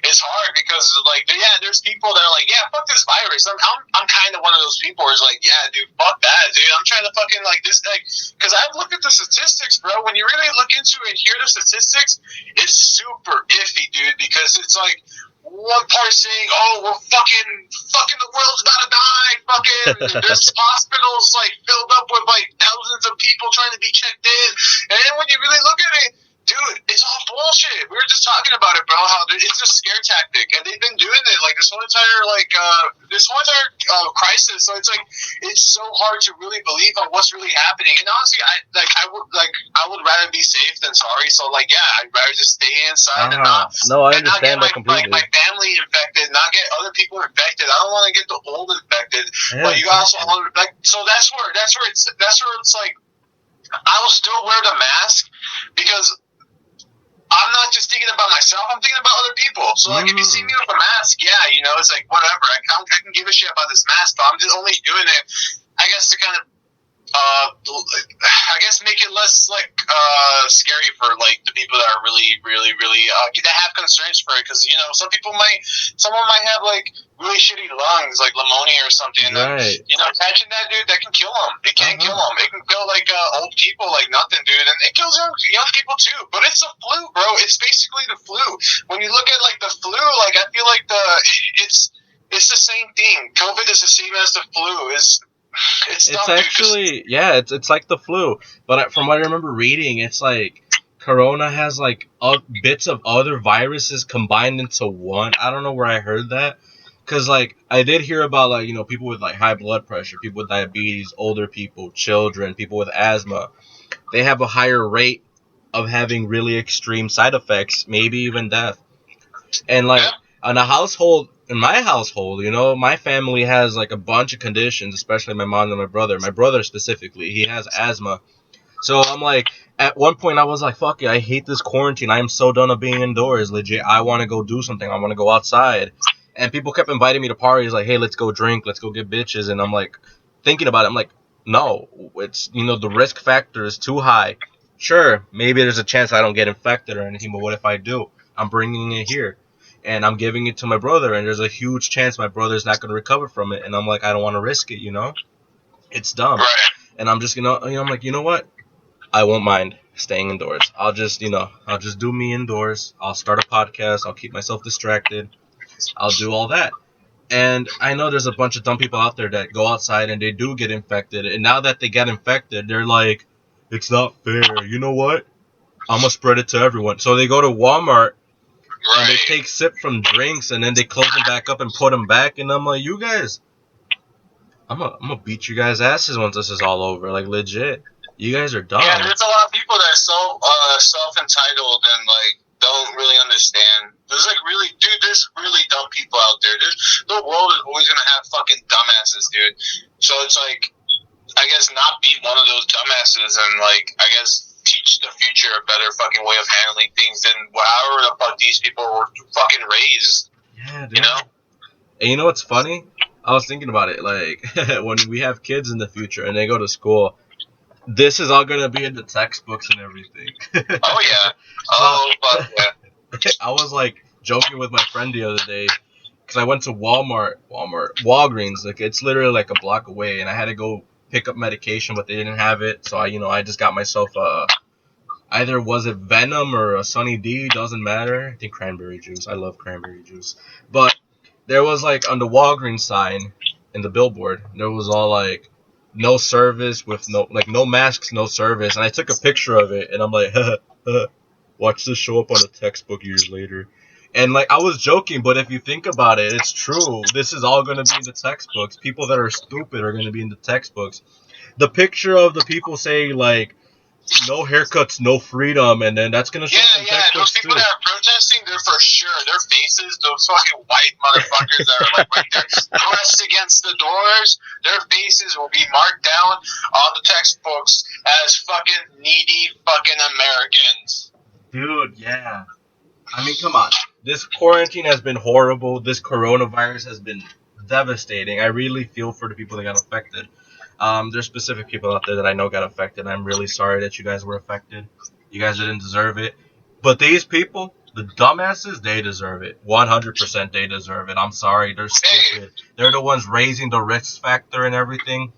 it's hard because, like, yeah, there's people that are like, yeah, fuck this virus. I'm kind of one of those people who's like, yeah, dude, fuck that, dude. I'm trying to fucking, like, this, like, because I've looked at the statistics, bro. When you really look into it and hear the statistics, it's super iffy, dude, because it's like, one part saying, "Oh, we're fucking, the world's about to die." Fucking, there's hospitals like filled up with like thousands of people trying to be checked in, and then when you really look at it, dude, it's all bullshit. We were just talking about it, bro. How it's a scare tactic, and they've been doing it like this whole entire crisis. So it's like it's so hard to really believe on what's really happening. And honestly, I would rather be safe than sorry. So like, yeah, I'd rather just stay inside and no, I not get understand that completely. my family infected, not get other people infected. I don't want to get the old infected. Yeah, But you also exactly. like, so that's where it's like I will still wear the mask because I'm not just thinking about myself. I'm thinking about other people. So like, if you see me with a mask, yeah, you know, it's like whatever. I can give a shit about this mask, but I'm just only doing it, I guess, to kind of I guess make it less like scary for like the people that are really that have concerns for it, because you know someone might have like really shitty lungs, like pneumonia or something, and Right. you know, catching that, dude, that can kill them. It can kill them. It can kill like old people like nothing, dude, and it kills young people too. But it's a flu, bro. It's basically the flu. When you look at like the flu, like I feel like it's the same thing. COVID is the same as the flu. It's It's dumb, dude. 'Cause actually, yeah, it's like the flu, but from what I remember reading, it's like Corona has like bits of other viruses combined into one. I don't know where I heard that, cause like I did hear about like, you know, people with like high blood pressure, people with diabetes, older people, children, people with asthma. They have a higher rate of having really extreme side effects, maybe even death. And like Yeah. in my household, my family has like a bunch of conditions, especially my mom and my brother. My brother specifically, he has asthma. So I'm like, at one point I was like, fuck it, I hate this quarantine. I am so done of being indoors. Legit, I want to go do something. I want to go outside. And people kept inviting me to parties, like, hey, let's go drink, let's go get bitches. And I'm like, thinking about it, I'm like, no, it's, the risk factor is too high. Sure, maybe there's a chance I don't get infected or anything, but what if I do? I'm bringing it here. And I'm giving it to my brother, and there's a huge chance my brother's not going to recover from it. And I'm like, I don't want to risk it. It's dumb. Right. And I'm just I'm like, you know what? I won't mind staying indoors. I'll just do me indoors. I'll start a podcast. I'll keep myself distracted. I'll do all that. And I know there's a bunch of dumb people out there that go outside and they do get infected. And now that they get infected, they're like, it's not fair. You know what? I'm going to spread it to everyone. So they go to Walmart and they Right. take sip from drinks and then they close them back up and put them back. And I'm like, you guys, I'm gonna beat you guys' asses once this is all over. Like, legit. You guys are dumb. Yeah, there's a lot of people that are so self entitled and like don't really understand. There's really dumb people out there. The world is always gonna have fucking dumbasses, dude. So it's like, I guess not be one of those dumbasses and like, I guess teach the future a better fucking way of handling things than however the fuck these people were fucking raised. Yeah, dude. You know? And you know what's funny? I was thinking about it. Like, when we have kids in the future and they go to school, this is all gonna be in the textbooks and everything. Oh yeah. Oh fuck yeah. I was like joking with my friend the other day because I went to Walgreens. Like, it's literally like a block away, and I had to go pick up medication, but they didn't have it. So I just got myself either was it Venom or a Sunny D, doesn't matter. I think cranberry juice. I love cranberry juice. But there was like on the Walgreens sign in the billboard, there was all like no service with no masks, no service. And I took a picture of it and I'm like, watch this show up on a textbook years later. And like I was joking, but if you think about it, it's true. This is all gonna be in the textbooks. People that are stupid are gonna be in the textbooks. The picture of the people saying like no haircuts, no freedom, and then that's gonna show up in Yeah, those textbooks too. people that are protesting, they're for sure. Their faces, those fucking white motherfuckers that are like right there, pressed against the doors, their faces will be marked down on the textbooks as fucking needy fucking Americans. Dude, yeah. I mean, come on. This quarantine has been horrible. This coronavirus has been devastating. I really feel for the people that got affected. There's specific people out there that I know got affected. I'm really sorry that you guys were affected. You guys didn't deserve it. But these people, the dumbasses, they deserve it. 100% they deserve it. I'm sorry. They're stupid. They're the ones raising the risk factor and everything.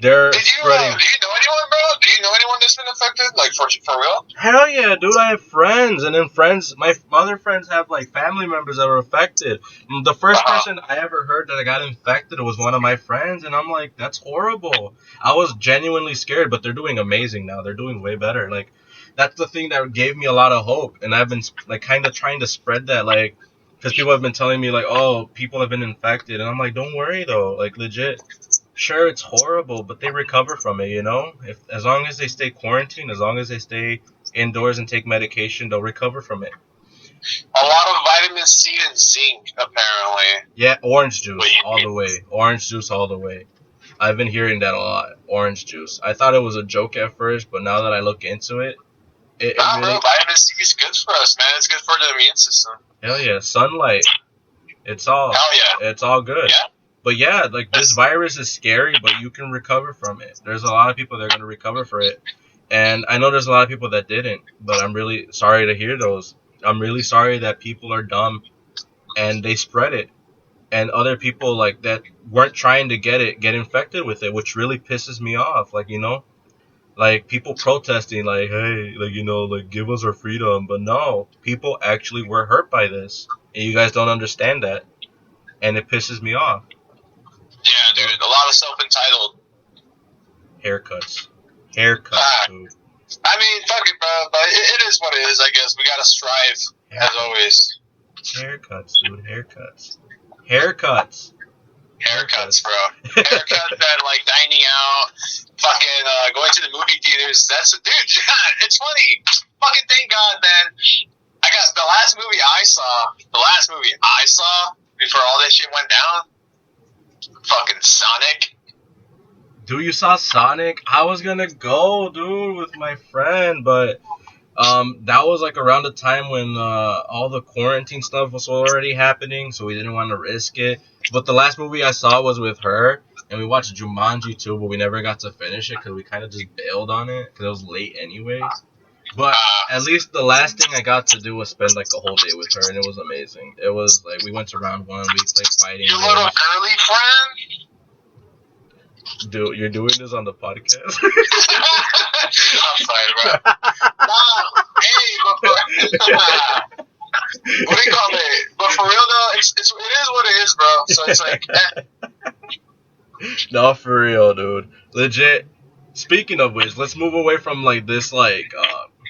They're spreading. Do you know anyone, bro? Do you know anyone that's been affected? Like, for real? Hell yeah, dude! I have friends, and then my other friends have like family members that were affected. The first person I ever heard that I got infected was one of my friends, and I'm like, that's horrible. I was genuinely scared, but they're doing amazing now. They're doing way better. Like, that's the thing that gave me a lot of hope, and I've been like kind of trying to spread that, like, because people have been telling me like, oh, people have been infected, and I'm like, don't worry though, like legit. Sure, it's horrible, but they recover from it, If as long as they stay quarantined, as long as they stay indoors and take medication, they'll recover from it. A lot of vitamin C and zinc, apparently. Yeah, orange juice all the way. Orange juice all the way. I've been hearing that a lot. Orange juice. I thought it was a joke at first, but now that I look into it, it Nah, really. bro, vitamin C is good for us, man. It's good for the immune system. Hell yeah, sunlight. It's all. Hell yeah. It's all good. Yeah. But yeah, like this virus is scary, but you can recover from it. There's a lot of people that are gonna recover from it, and I know there's a lot of people that didn't. But I'm really sorry to hear those. I'm really sorry that people are dumb, and they spread it, and other people like that weren't trying to get it get infected with it, which really pisses me off. Like like people protesting, like hey, like like give us our freedom, but no, people actually were hurt by this, and you guys don't understand that, and it pisses me off. Yeah, dude, a lot of self-entitled. Haircuts, dude. I mean, fuck it, bro, but it is what it is, I guess. We gotta strive, as always. Haircuts, dude, haircuts. Haircuts, bro. Haircuts and, like, dining out, fucking, going to the movie theaters. Dude, it's funny. fucking thank God, man. I got the last movie I saw before all this shit went down. Fucking Sonic. Dude, you saw Sonic? I was gonna go, dude, with my friend, but that was like around the time when all the quarantine stuff was already happening, so we didn't want to risk it. But the last movie I saw was with her, and we watched Jumanji too, but we never got to finish it because we kind of just bailed on it because it was late anyways. But at least the last thing I got to do was spend like a whole day with her, and it was amazing. It was like we went to round one, we played fighting Your games. little girly friend? Dude, you're doing this on the podcast. I'm sorry, bro. Nah, hey, but what do you call it? But for real though, it is what it is, bro. So it's like, No, for real, dude. Legit. Speaking of which, let's move away from like this like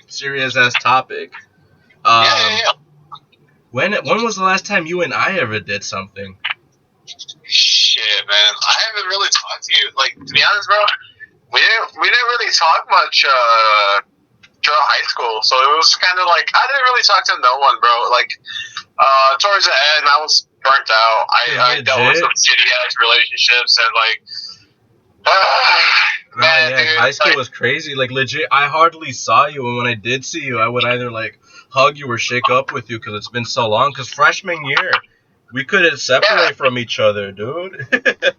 serious ass topic. yeah. When was the last time you and I ever did something? Shit, man. I haven't really talked to you. Like, to be honest, bro, we didn't really talk much throughout high school. So it was kind of like I didn't really talk to no one, bro. Like, towards the end, I was burnt out. I dealt with some shitty ass relationships and like. Man, yeah, dude, high school was crazy. Like legit, I hardly saw you, and when I did see you, I would either like hug you or shake up with you because it's been so long. Because freshman year, we couldn't separate from each other, dude. It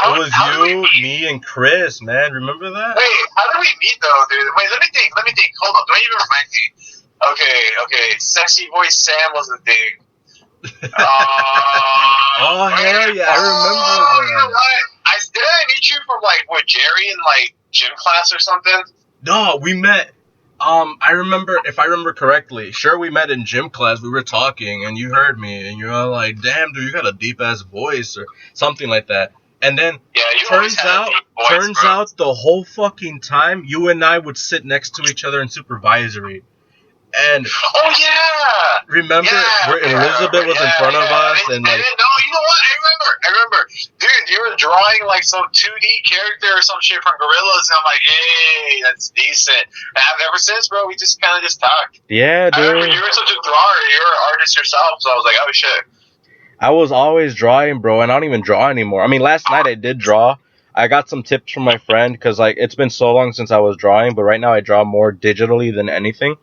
was you, me, and Chris, man. Remember that? Wait, how did we meet though, dude? Wait, let me think. Hold on, don't even remind me. Okay. Sexy voice Sam was a thing. Oh hell yeah, I remember that. You know what? Did I meet you from like with Jerry in like gym class or something? No, we met. I remember, if I remember correctly, sure we met in gym class. We were talking, and you heard me, and you're all like, "Damn, dude, you got a deep ass voice," or something like that. And then turns out the whole fucking time you and I would sit next to each other in supervisory. And oh yeah, remember where Elizabeth was in front of us, and like, no, you know what? I remember, dude. You were drawing like some 2D character or some shit from Gorillas, and I'm like, hey, that's decent. And ever since, bro, we just kind of just talked. Yeah, dude. I remember you were such a drawer. You were an artist yourself, so I was like, oh shit. I was always drawing, bro, and I don't even draw anymore. I mean, last night I did draw. I got some tips from my friend because like it's been so long since I was drawing, but right now I draw more digitally than anything.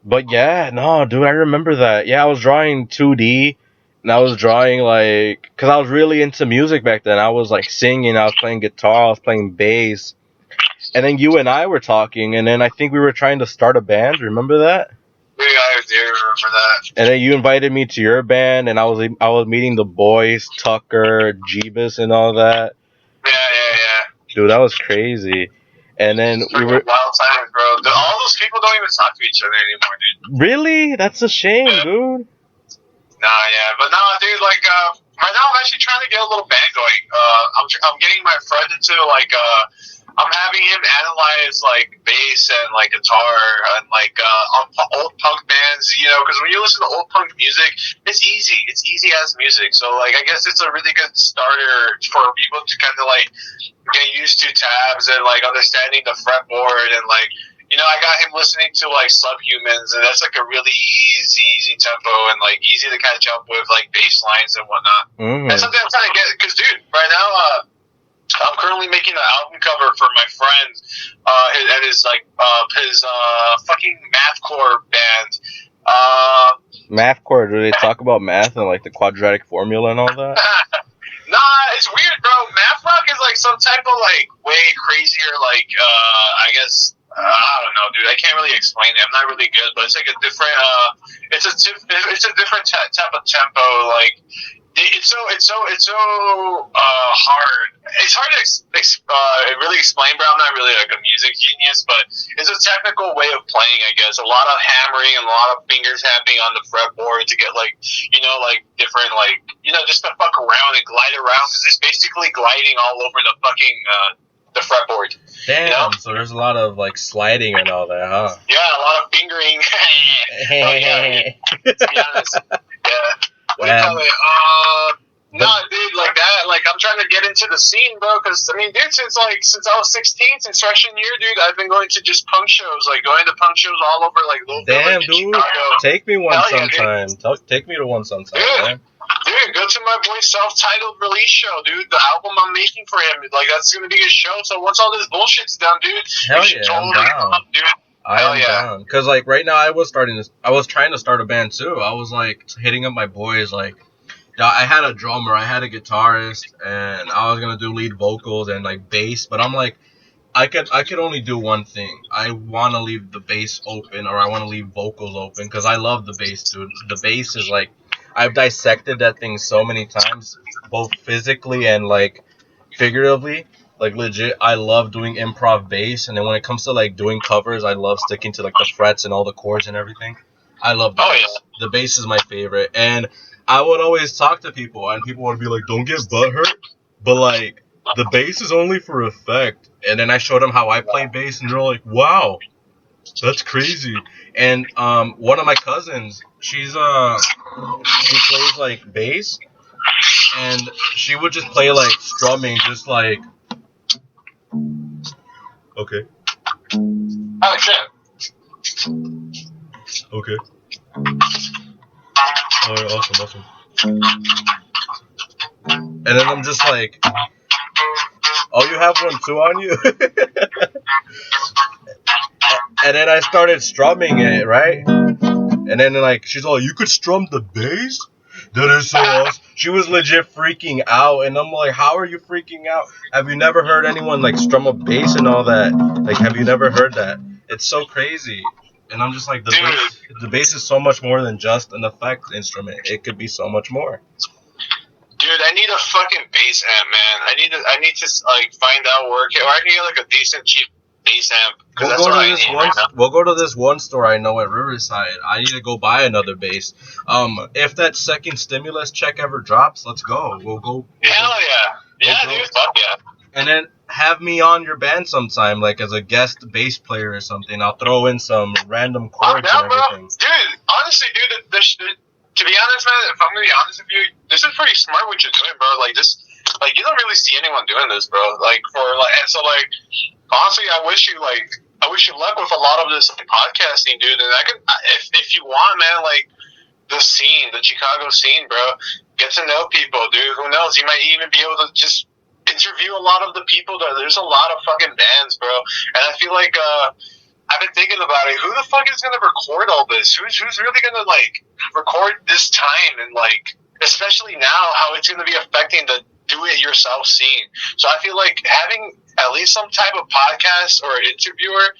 But yeah, no, dude, I remember that. Yeah, I was drawing 2D, and I was drawing like, cause I was really into music back then. I was like singing, I was playing guitar, I was playing bass, and then you and I were talking, and then I think we were trying to start a band. Remember that? Yeah, I do remember that. And then you invited me to your band, and I was meeting the boys, Tucker, Jeebus, and all that. Yeah. Dude, that was crazy. And then we were wild times, bro. All those people don't even talk to each other anymore, dude. Really? That's a shame, dude. Nah, yeah, but no, dude. Like, right now I'm actually trying to get a little band going. I'm getting my friend into like I'm having him analyze like bass and like guitar and like old punk bands, you know, because when you listen to old punk music, it's easy as music. So like I guess it's a really good starter for people to kind of like get used to tabs and like understanding the fretboard and like, you know, I got him listening to like Subhumans, and that's like a really easy tempo and like easy to catch up with like bass lines and whatnot. Mm-hmm. That's something I'm trying to get because, dude, right now I'm currently making an album cover for my friend and his like his fucking mathcore band. Mathcore? Do they talk about math and like the quadratic formula and all that? Nah, it's weird, bro. Math rock is like some type of like way crazier, like I guess I don't know, dude. I can't really explain it. I'm not really good, but it's like a different it's a different type of tempo. Like it's so hard. It's hard to really explain, bro. I'm not really like a music genius, but it's a technical way of playing, I guess. A lot of hammering and a lot of fingers tapping on the fretboard to get like, you know, like different like, you know, just to fuck around and glide around because it's basically gliding all over the fucking the fretboard. Damn, you know? So there's a lot of like sliding and all that, huh? Yeah, a lot of fingering. Oh, yeah, to be honest. Yeah. What do you call it? No, dude, like that. Like I'm trying to get into the scene, bro. Because I mean, dude, since I was 16, since freshman year, dude, I've been going to just punk shows, like going to punk shows all over, like Louisville, Damn, like, dude. Chicago. Take me one Hell yeah, sometime. Take me to one sometime, man. Dude, go to my boy's self-titled release show, dude. The album I'm making for him, like that's gonna be his show. So once all this bullshit's done, dude, Hell you should yeah, totally I'm down. come up, dude. I am down. Cause like right now I was trying to start a band too. I was like hitting up my boys like. I had a drummer, I had a guitarist, and I was gonna do lead vocals and like bass. But I'm like, I could only do one thing. I want to leave the bass open, or I want to leave vocals open, because I love the bass, dude. The bass is like, I've dissected that thing so many times, both physically and like figuratively. Like legit, I love doing improv bass, and then when it comes to like doing covers, I love sticking to like the frets and all the chords and everything. I love the bass. The bass is my favorite, and I would always talk to people, and people would be like, "Don't get butthurt," but like the bass is only for effect. And then I showed them how I play bass, and they're like, "Wow, that's crazy." And one of my cousins, she plays like bass, and she would just play like strumming, just like, okay, Oh shit. okay, alright, awesome. And then I'm just like, "Oh, you have one too on you?" And then I started strumming it, right? And then like she's all, "You could strum the bass? That is so awesome." She was legit freaking out, and I'm like, "How are you freaking out? Have you never heard anyone like strum a bass and all that? Like, have you never heard that? It's so crazy." And I'm just like, the bass is so much more than just an effect instrument. It could be so much more. Dude, I need a fucking bass amp, man. I need to like find out where, or I can get like a decent cheap bass amp. We'll go to this one store I know at Riverside. I need to go buy another bass. If that second stimulus check ever drops, let's go. We'll go. Hell yeah, dude, fuck yeah. And then have me on your band sometime, like as a guest bass player or something. I'll throw in some random chords and everything. Bro. Dude, honestly, dude, to be honest, man, if I'm gonna be honest with you, this is pretty smart what you're doing, bro. Like this, like you don't really see anyone doing this, bro. Like and so like, honestly, I wish you luck with a lot of this podcasting, dude. And I can, if you want, man, like the Chicago scene, bro. Get to know people, dude. Who knows? You might even be able to just interview a lot of the people there. There's a lot of fucking bands, bro. And I feel like I've been thinking about it. Who the fuck is gonna record all this? Who's really gonna like record this time, and like especially now how it's gonna be affecting the do-it-yourself scene. So I feel like having at least some type of podcast or interviewer,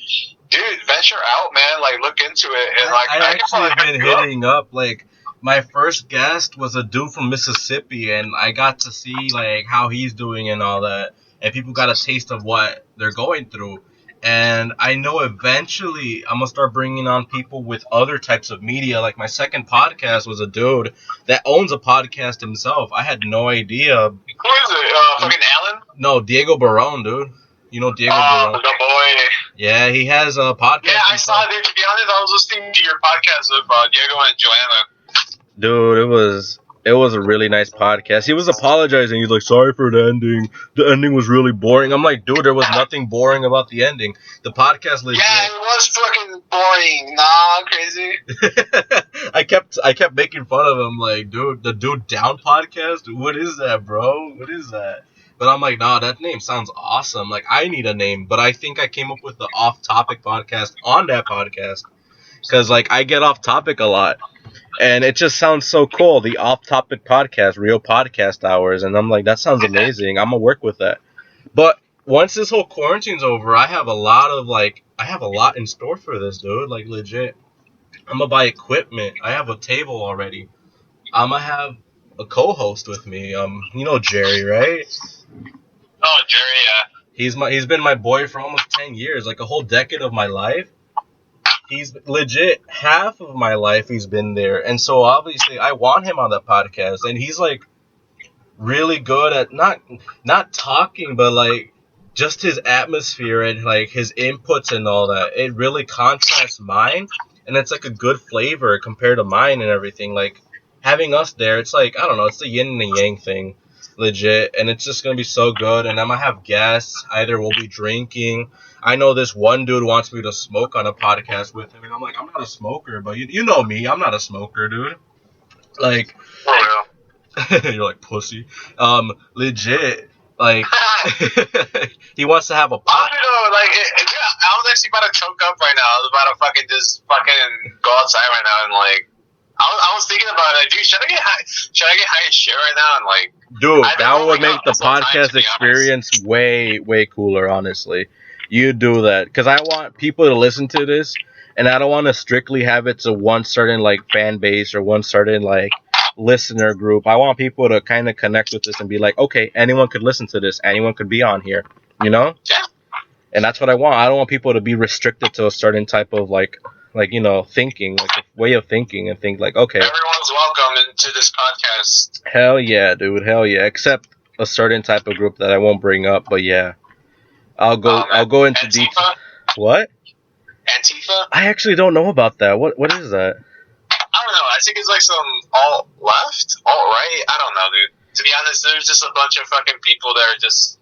dude, venture out, man. Like look into it, and like I actually have been hitting up like. My first guest was a dude from Mississippi, and I got to see like how he's doing and all that, and people got a taste of what they're going through. And I know eventually I'm gonna start bringing on people with other types of media. Like my second podcast was a dude that owns a podcast himself. I had no idea. Who is it? Fucking Alan? No, Diego Barone, dude. You know Diego Barone? The boy. Yeah, he has a podcast. Yeah, I saw it. To be honest, I was listening to your podcast with Diego and Joanna. Dude, it was a really nice podcast. He was apologizing. He's like, "Sorry for the ending. The ending was really boring." I'm like, "Dude, there was nothing boring about the ending. The podcast legit." Yeah, it was fucking boring. Nah, crazy. I kept making fun of him, like, "Dude, the Dude Down podcast? What is that, bro? What is that?" But I'm like, "Nah, that name sounds awesome. Like, I need a name." But I think I came up with the Off Topic podcast on that podcast. Because, like, I get off topic a lot. And it just sounds so cool. The Off Topic podcast, Real Podcast Hours. And I'm like, that sounds amazing. I'm going to work with that. But once this whole quarantine's over, I have a lot in store for this, dude. Like, legit. I'm going to buy equipment. I have a table already. I'm going to have a co-host with me. You know Jerry, right? Oh, Jerry, yeah. He's been my boy for almost 10 years. Like, a whole decade of my life. He's legit half of my life he's been there. And so obviously I want him on that podcast. And he's like really good at not talking, but like just his atmosphere and like his inputs and all that. It really contrasts mine. And it's like a good flavor compared to mine and everything. Like having us there, it's like, I don't know, it's the yin and the yang thing, legit, and it's just gonna be so good. And I might have guests. Either we'll be drinking. I know this one dude wants me to smoke on a podcast with him, and I'm like, I'm not a smoker, but you know me, I'm not a smoker, dude. Like, For real. you're like pussy. Legit, like, he wants to have a I pot. don't know, like, I was actually about to choke up right now. I was about to fucking just fucking go outside right now and like, I was thinking about it, dude. Should I get high? Should I get high as shit right now and like? Dude, I that don't would really make got the some time, to podcast be honest. experience way cooler, honestly. You do that because I want people to listen to this, and I don't want to strictly have it to one certain like fan base or one certain like listener group. I want people to kind of connect with this and be like, okay, anyone could listen to this, anyone could be on here, you know? Yeah. And that's what I want. I don't want people to be restricted to a certain type of like you know, thinking, like a way of thinking, and think like, okay, Everyone's welcome into this podcast. hell yeah, dude, hell yeah, except a certain type of group that I won't bring up, but yeah, I'll go into Antifa? detail. What? Antifa? I actually don't know about that. What is that? I don't know. I think it's like some alt left, alt right. I don't know, dude. To be honest, there's just a bunch of fucking people that are just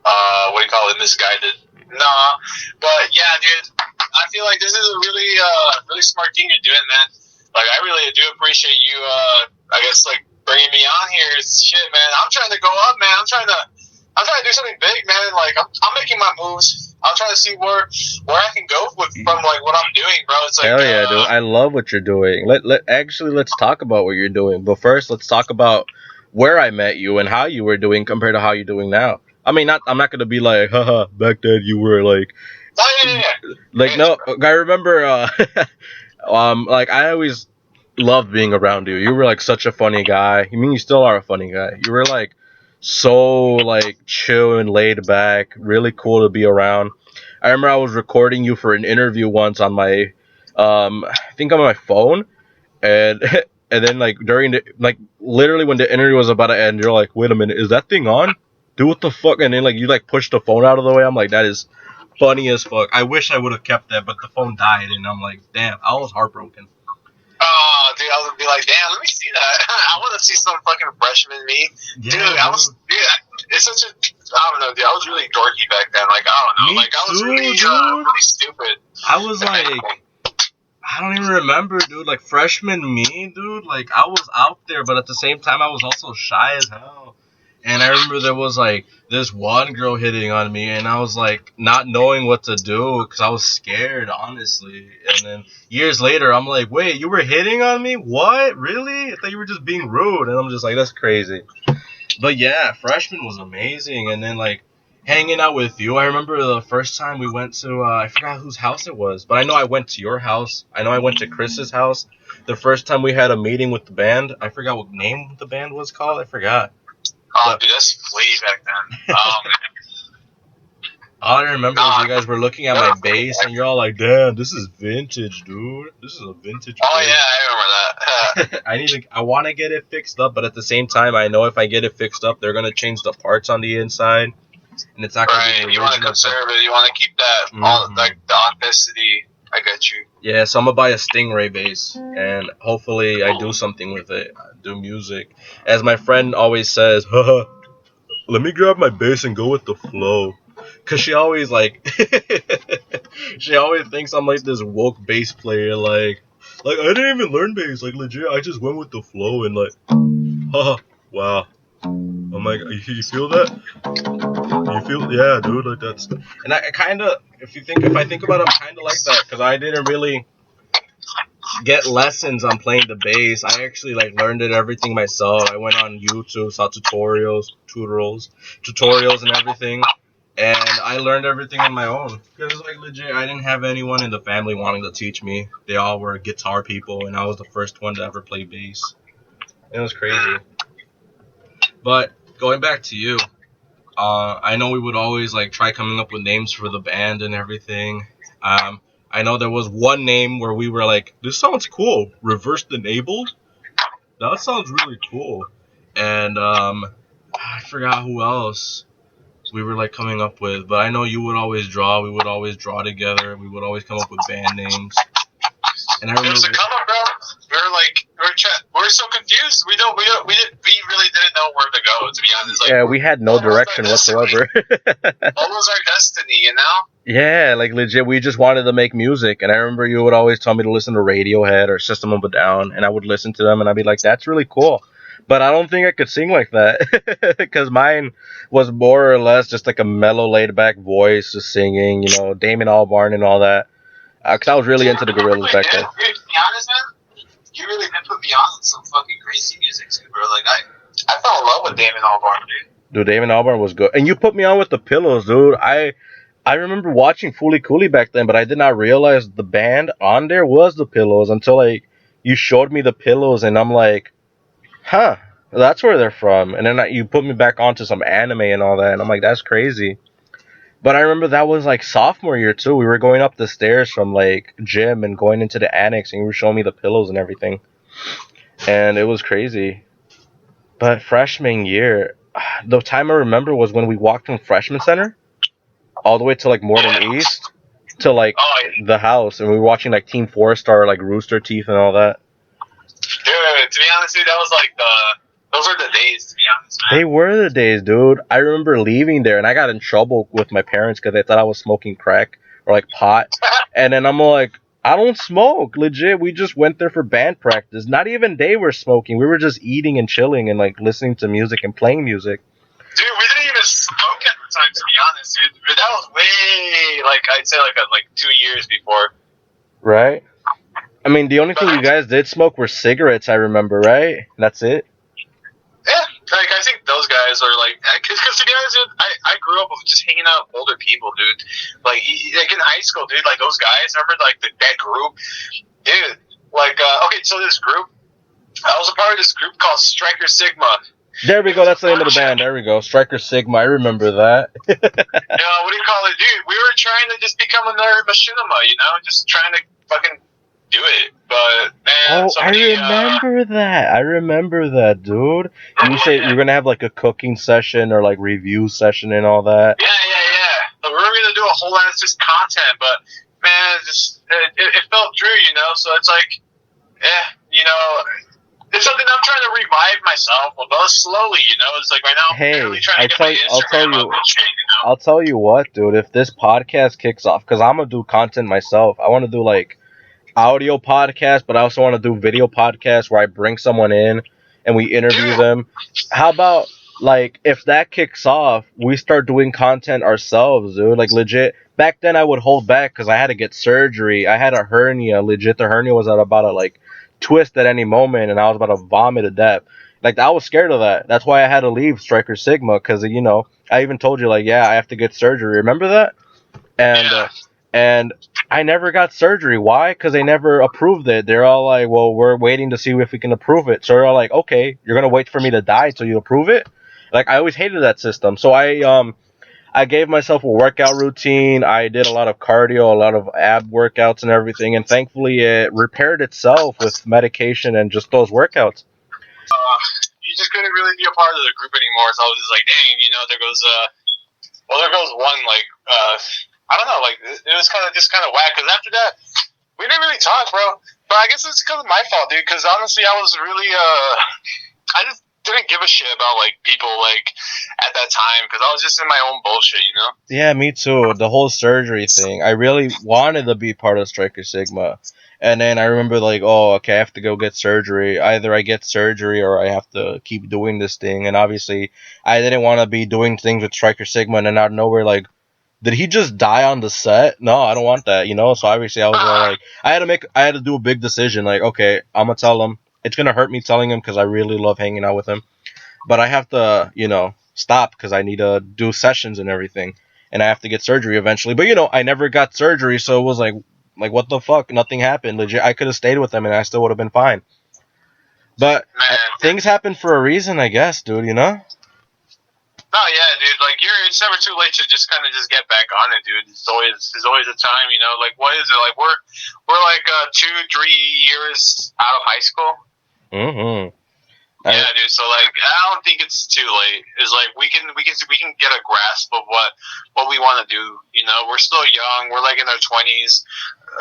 what do you call it, misguided. Nah, but yeah, dude. I feel like this is a really smart thing you're doing, man. Like, I really do appreciate you. I guess like bringing me on here. Shit, man. I'm trying to go up, man. I'm trying to do something big, man. Like, I'm making my moves. I'm trying to see where I can go from like what I'm doing, bro. It's like, Hell yeah, dude! I love what you're doing. Let's talk about what you're doing. But first, let's talk about where I met you and how you were doing compared to how you're doing now. I mean, I'm not gonna be like, haha, back then you were like, like no. I remember, like I always loved being around you. You were like such a funny guy. I mean, you still are a funny guy. You were like so like chill and laid back, really cool to be around. I remember I was recording you for an interview once on my, I think on my phone, and and then like during the like literally when the interview was about to end, you're like, wait a minute, is that thing on? Do what the fuck? And then like you like push the phone out of the way. I'm like, that is funny as fuck. I wish I would have kept that, but the phone died, and I'm like, damn, I was heartbroken. oh, dude, I would be like, damn, let me see that. I want to see some fucking freshman me, Yeah, dude. It's such a, I don't know, dude. I was really dorky back then. Like, I don't know, Me like I was too, really, dude. really stupid. I was like, I don't even remember, dude. Like freshman me, dude. Like I was out there, but at the same time, I was also shy as hell. And I remember there was like this one girl hitting on me, and I was like not knowing what to do because I was scared, honestly. And then years later, I'm like, wait, you were hitting on me? What? Really? I thought you were just being rude. And I'm just like, that's crazy. But yeah, freshman was amazing. And then like hanging out with you. I remember the first time we went to, I forgot whose house it was, but I know I went to your house. I know I went to Chris's house. The first time we had a meeting with the band, I forgot what name the band was called. I forgot. Oh, dude, that's way back then. All I remember is you guys were looking at my bass, and you're all like, damn, this is vintage, dude. This is a vintage Oh bass. yeah, I remember that. I want to get it fixed up, but at the same time, I know if I get it fixed up, they're going to change the parts on the inside, and it's not going to be Right, the you want to original. conserve it. You want to keep that all like the authenticity. I got you. Yeah, so I'm gonna buy a Stingray bass, and hopefully I do something with it. Do music. As my friend always says, haha, let me grab my bass and go with the flow. Cause she always like, she always thinks I'm like this woke bass player. Like I didn't even learn bass. Like legit, I just went with the flow and like, haha, wow. I'm like, you feel that? You feel, yeah, dude, like that's. And I kind of, if I think about it, I'm kind of like that because I didn't really get lessons on playing the bass. I actually like learned it everything myself. I went on YouTube, saw tutorials and everything, and I learned everything on my own. Because like legit, I didn't have anyone in the family wanting to teach me. They all were guitar people, and I was the first one to ever play bass. It was crazy. But going back to you, I know we would always like try coming up with names for the band and everything. I know there was one name where we were like, this sounds cool. Reversed Enabled? That sounds really cool. And I forgot who else we were like coming up with, but I know you would always draw. We would always draw together. We would always come up with band names. And I It remember was a come up, bro. We were we're so confused. We really didn't know where to go. To be honest, like, Yeah, we had no direction whatsoever. What was our destiny? You know? Yeah, like legit, we just wanted to make music, and I remember you would always tell me to listen to Radiohead or System of a Down, and I would listen to them, and I'd be like, "That's really cool," but I don't think I could sing like that because mine was more or less just like a mellow, laid-back voice, just singing, Damon Albarn and all that. Because I was really into the You Gorillaz really back did. then. To be honest, man, you really did put me on some fucking crazy music too, bro. Like I fell in love with Damon Albarn, dude. Dude, Damon Albarn was good, and you put me on with the Pillows, dude. I remember watching Fooly Cooley back then, but I did not realize the band on there was the Pillows until like you showed me the Pillows, and I'm like, huh, that's where they're from. And then you put me back onto some anime and all that, and I'm like, that's crazy. But I remember that was like sophomore year too. We were going up the stairs from like gym and going into the annex, and you were showing me the Pillows and everything, and it was crazy. But freshman year, the time I remember was when we walked from freshman center all the way to like Morden East to like the house, and we were watching like Team Four Star, like Rooster Teeth and all that. Dude, to be honest, dude, that was like those were the days. To be honest, man. They were the days, dude. I remember leaving there, and I got in trouble with my parents because they thought I was smoking crack or like pot, and then I'm like, I don't smoke, legit. We just went there for band practice. Not even they were smoking. We were just eating and chilling and like listening to music and playing music. Dude, we didn't even smoke at the time, to be honest, dude. But that was way, like, I'd say, like 2 years before. Right? I mean, the only thing you guys did smoke were cigarettes, I remember, right? That's it? Yeah, like, I think those guys are, like, because to be honest, dude, I grew up with just hanging out with older people, dude. Like in high school, dude, like, those guys, remember, like, that group? Dude, like, okay, so this group, I was a part of this group called Striker Sigma. There we go. That's the name of the band. There we go. Striker Sigma. I remember that. What do you call it, dude? We were trying to just become another machinima, just trying to fucking do it. But man, I remember that. I remember that, dude. And you said you're gonna have like a cooking session or like review session and all that. Yeah. So we were gonna do a whole lot of just content, but man, it felt true, So it's like, it's something I'm trying to revive myself, but slowly, It's like right now, hey, I'm really trying to get my Instagram up and shit, I'll tell you what, dude. If this podcast kicks off, because I'm gonna do content myself. I want to do like audio podcast, but I also want to do video podcast where I bring someone in and we interview them. How about like if that kicks off, we start doing content ourselves, dude? Like legit. Back then, I would hold back because I had to get surgery. I had a hernia. Legit, the hernia was about to like twist at any moment, and I was about to vomit to death. Like I was scared of that. That's why I had to leave Striker Sigma because I even told you like, yeah, I have to get surgery. Remember that? And I never got surgery. Why? Because they never approved it. They're all like, well, we're waiting to see if we can approve it. So they're all like, okay, you're gonna wait for me to die till you approve it. Like I always hated that system. So I gave myself a workout routine. I did a lot of cardio, a lot of ab workouts and everything, and thankfully it repaired itself with medication and just those workouts. You just couldn't really be a part of the group anymore, so I was just like, dang, there goes one, like, I don't know, like, it was kind of whack, because after that, we didn't really talk, bro, but I guess it's because of my fault, dude, because honestly, I was really, I just didn't give a shit about, like, people, like, at that time, because I was just in my own bullshit, Yeah, me too. The whole surgery thing. I really wanted to be part of Striker Sigma. And then I remember like, oh, okay, I have to go get surgery. Either I get surgery or I have to keep doing this thing. And obviously, I didn't want to be doing things with Striker Sigma and then out of nowhere, like, did he just die on the set? No, I don't want that, So obviously, I was like, I had to do a big decision. Like, okay, I'm gonna tell him. It's gonna hurt me telling him because I really love hanging out with him, but I have to, stop because I need to do sessions and everything, and I have to get surgery eventually. But I never got surgery, so it was like what the fuck? Nothing happened. Legit, I could have stayed with him and I still would have been fine. But things happen for a reason, I guess, dude. No, yeah, dude. Like, it's never too late to just kind of just get back on it, dude. There's always a time, Like, what is it? Like, we're like 2-3 years out of high school. Mm-hmm. Yeah, dude. So like, I don't think it's too late. It's like we can get a grasp of what we want to do. We're still young. We're like in our 20s,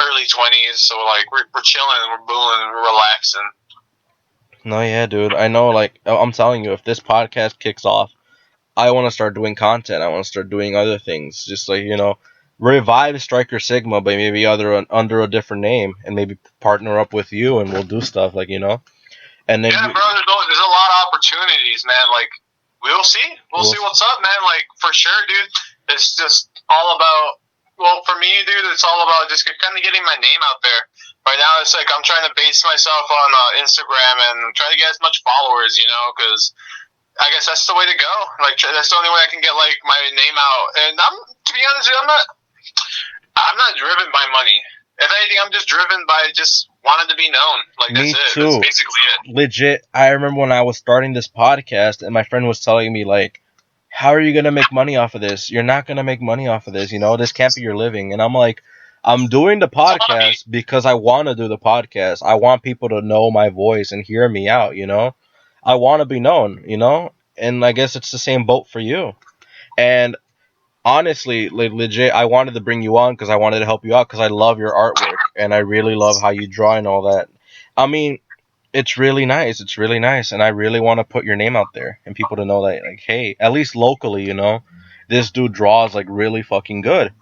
early 20s. So like, we're chilling, we're booling, we're relaxing. No, yeah, dude. I know, like, I'm telling you, if this podcast kicks off, I want to start doing content. I want to start doing other things. Just like, revive Striker Sigma, but maybe under a different name, and maybe partner up with you, and we'll do stuff, like, and then Yeah, bro. There's a lot of opportunities, man. Like, we'll see. We'll see what's up, man. Like, for sure, dude. It's just all about. Well, for me, dude, it's all about just kind of getting my name out there. Right now, it's like I'm trying to base myself on Instagram and try to get as much followers, because I guess that's the way to go. Like, that's the only way I can get like my name out. And to be honest, with you, I'm not driven by money. If anything, I'm just driven by just wanting to be known. Like, me that's it. too. That's basically it. Legit. I remember when I was starting this podcast, and my friend was telling me, like, how are you gonna make money off of this? You're not gonna make money off of this. This can't be your living. And I'm like, I'm doing the podcast because I want to do the podcast. I want people to know my voice and hear me out. I want to be known. And I guess it's the same boat for you. And honestly, like, legit, I wanted to bring you on because I wanted to help you out because I love your artwork and I really love how you draw and all that. I mean, it's really nice. It's really nice, and I really want to put your name out there and people to know that, like, hey, at least locally, this dude draws like really fucking good.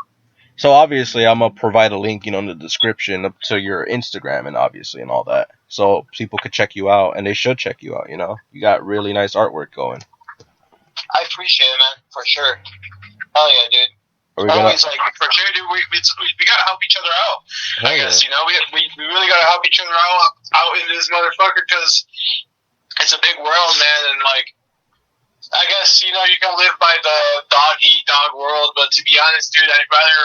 So obviously, I'm gonna provide a link, in the description up to your Instagram and obviously and all that, so people could check you out, and they should check you out. You got really nice artwork going. I appreciate it, man, for sure. Hell yeah, dude. Always, like, for sure, dude. We gotta help each other out. I guess, we really gotta help each other out in this motherfucker because it's a big world, man. And like, I guess you can live by the dog eat dog world, but to be honest, dude, I'd rather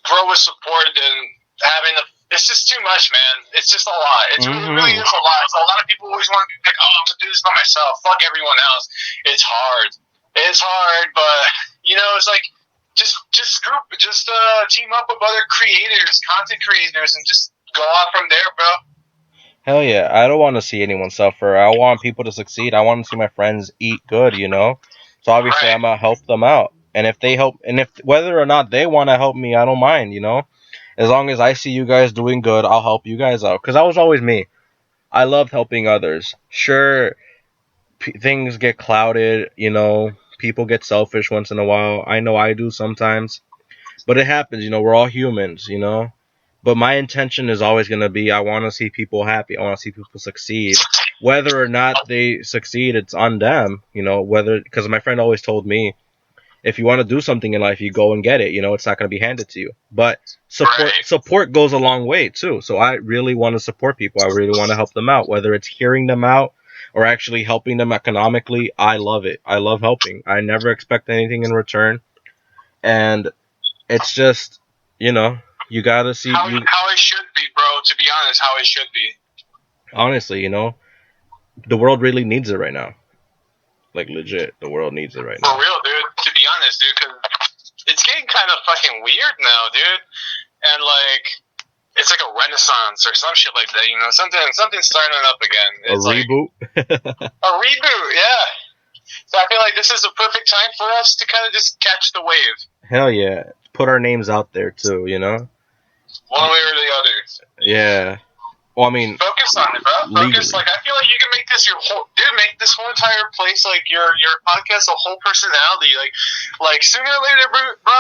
grow with support than having the. It's just too much, man. It's just a lot. It really is a lot. So a lot of people always want to be like, oh, I'm gonna do this by myself. Fuck everyone else. It's hard. It's hard, but it's like. Just team up with other creators, content creators, and just go on from there, bro. Hell yeah, I don't want to see anyone suffer. I want people to succeed. I want to see my friends eat good, So obviously, I'm gonna help them out, and if they help, and if whether or not they want to help me, I don't mind, As long as I see you guys doing good, I'll help you guys out. Cause that was always me. I loved helping others. Sure, things get clouded, People get selfish once in a while. I know I do sometimes. But it happens, we're all humans, But my intention is always going to be I want to see people happy. I want to see people succeed. Whether or not they succeed, it's on them, because my friend always told me, if you want to do something in life, you go and get it, it's not going to be handed to you. But support goes a long way, too. So I really want to support people. I really want to help them out, whether it's hearing them out or actually helping them economically. I love it. I love helping. I never expect anything in return. And it's just, you gotta see how it should be, bro. To be honest, how it should be. Honestly, the world really needs it right now. Like, legit, the world needs it right now. For real, dude. To be honest, dude, because it's getting kind of fucking weird now, dude. And like, it's like a renaissance or some shit like that. Something's starting up again. It's a reboot. A reboot, yeah. So I feel like this is the perfect time for us to kind of just catch the wave. Hell yeah. Put our names out there, too, One way or the other. Yeah. Well, I mean... Focus on it, bro. Focus. Legally. Like, I feel like you can make this make this whole entire place, like, your podcast a whole personality. Like sooner or later, bro,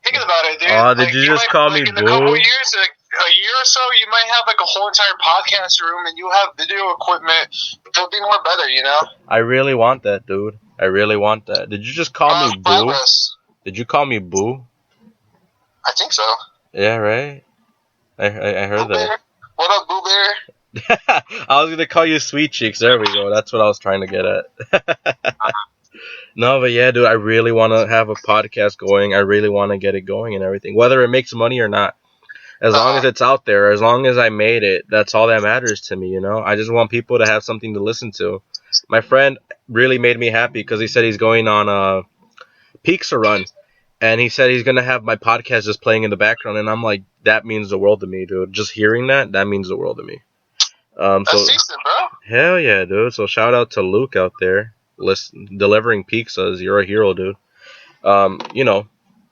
thinking about it, dude. Oh, did you just call me in a couple years, like, a year or so, you might have, like, a whole entire podcast room, and you'll have video equipment. It'll be more better, I really want that, dude. I really want that. Did you just call me Boo? Progress. Did you call me Boo? I think so. Yeah, right? I heard Boo that. Bear? What up, Boo Bear? I was going to call you Sweet Cheeks. There we go. That's what I was trying to get at. No, but yeah, dude, I really want to have a podcast going. I really want to get it going and everything. Whether it makes money or not. As long as it's out there, as long as I made it, that's all that matters to me, I just want people to have something to listen to. My friend really made me happy because he said he's going on a Pizza Run. And he said he's going to have my podcast just playing in the background. And I'm like, that means the world to me, dude. Just hearing that means the world to me. That's decent, bro. Hell yeah, dude. So shout out to Luke out there. Delivering pizzas. You're a hero, dude.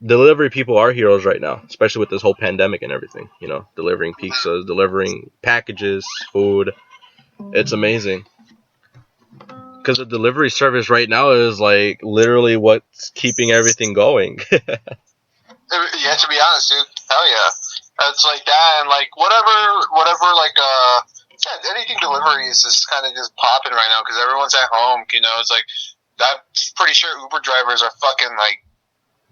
Delivery people are heroes right now, especially with this whole pandemic and everything. Delivering pizzas, delivering packages, food. It's amazing. Because the delivery service right now is like literally what's keeping everything going. Yeah, to be honest, dude, hell yeah, it's like that, and like whatever, like yeah, anything delivery is just kind of just popping right now because everyone's at home. You know, it's like I'm pretty sure Uber drivers are fucking like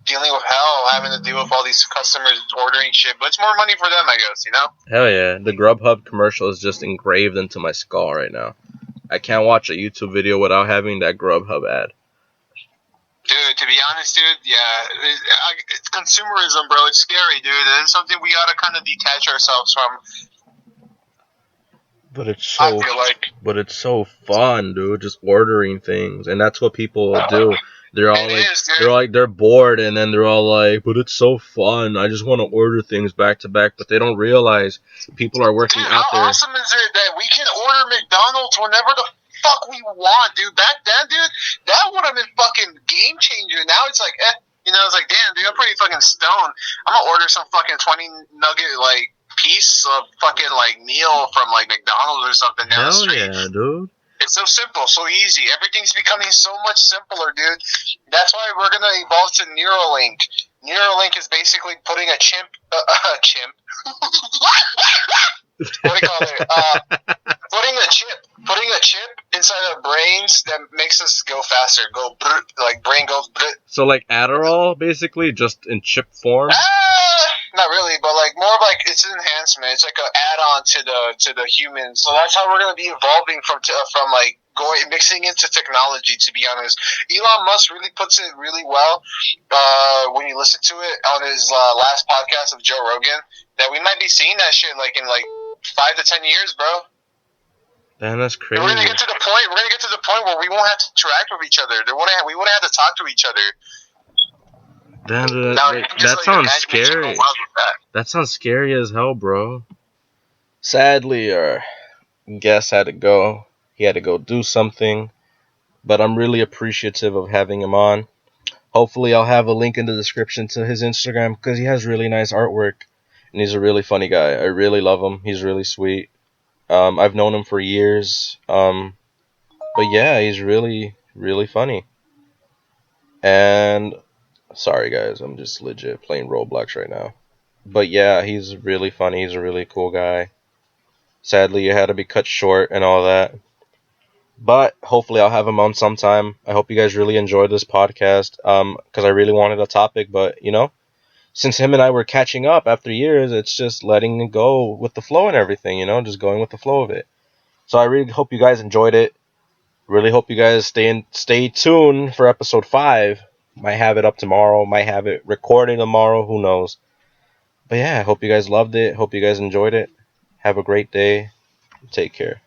dealing with hell, having to deal with all these customers ordering shit, but it's more money for them, I guess. You know. Hell yeah, the Grubhub commercial is just engraved into my skull right now. I can't watch a YouTube video without having that Grubhub ad. Dude, to be honest, dude, yeah, it's consumerism, bro. It's scary, dude. It's something we gotta kind of detach ourselves from. But it's I so, feel like but it's so fun, dude. Just ordering things, and that's what people do. They're all it like, is, dude. they're bored, and then they're all like, "But it's so fun. I just want to order things back to back." But they don't realize people are working Dude, out how there. awesome is it that we can order McDonald's whenever the fuck we want, dude? Back then, dude, that would have been fucking game changer. Now it's like, you know, it's like, damn, dude, I'm pretty fucking stoned. I'm gonna order some fucking 20 nugget like piece of fucking like meal from like McDonald's or something down the Hell street. yeah, dude. It's so simple, so easy. Everything's becoming so much simpler, dude. That's why we're gonna evolve to Neuralink. Neuralink is basically putting a chimp. What do you call it? Putting a chip inside our brains that makes us go faster. Go brr, like brain goes brr. So like Adderall, basically, just in chip form. Not really, but like more of like it's an enhancement. It's like an add-on to the human. So that's how we're gonna be evolving from like going mixing into technology. To be honest, Elon Musk really puts it really well when you listen to it on his last podcast of Joe Rogan. That we might be seeing that shit like in like 5 to 10 years, bro. Damn, that's crazy. We're gonna get to the point. We're gonna get to the point where we won't have to interact with each other. We won't have to talk to each other. Damn, Now, that sounds scary. That sounds scary as hell, bro. Sadly, our guest had to go. He had to go do something. But I'm really appreciative of having him on. Hopefully, I'll have a link in the description to his Instagram because he has really nice artwork. And he's a really funny guy. I really love him. He's really sweet. I've known him for years. But yeah, he's really, really funny. And sorry, guys, I'm just legit playing Roblox right now. But yeah, he's really funny. He's a really cool guy. Sadly, it had to be cut short and all that. But hopefully, I'll have him on sometime. I hope you guys really enjoyed this podcast. Because I really wanted a topic, but you know, since him and I were catching up after years, it's just letting it go with the flow and everything. You know, just going with the flow of it. So I really hope you guys enjoyed it. Really hope you guys stay tuned for episode 5. Might have it up tomorrow. Might have it recorded tomorrow. Who knows? But yeah, I hope you guys loved it. Hope you guys enjoyed it. Have a great day. Take care.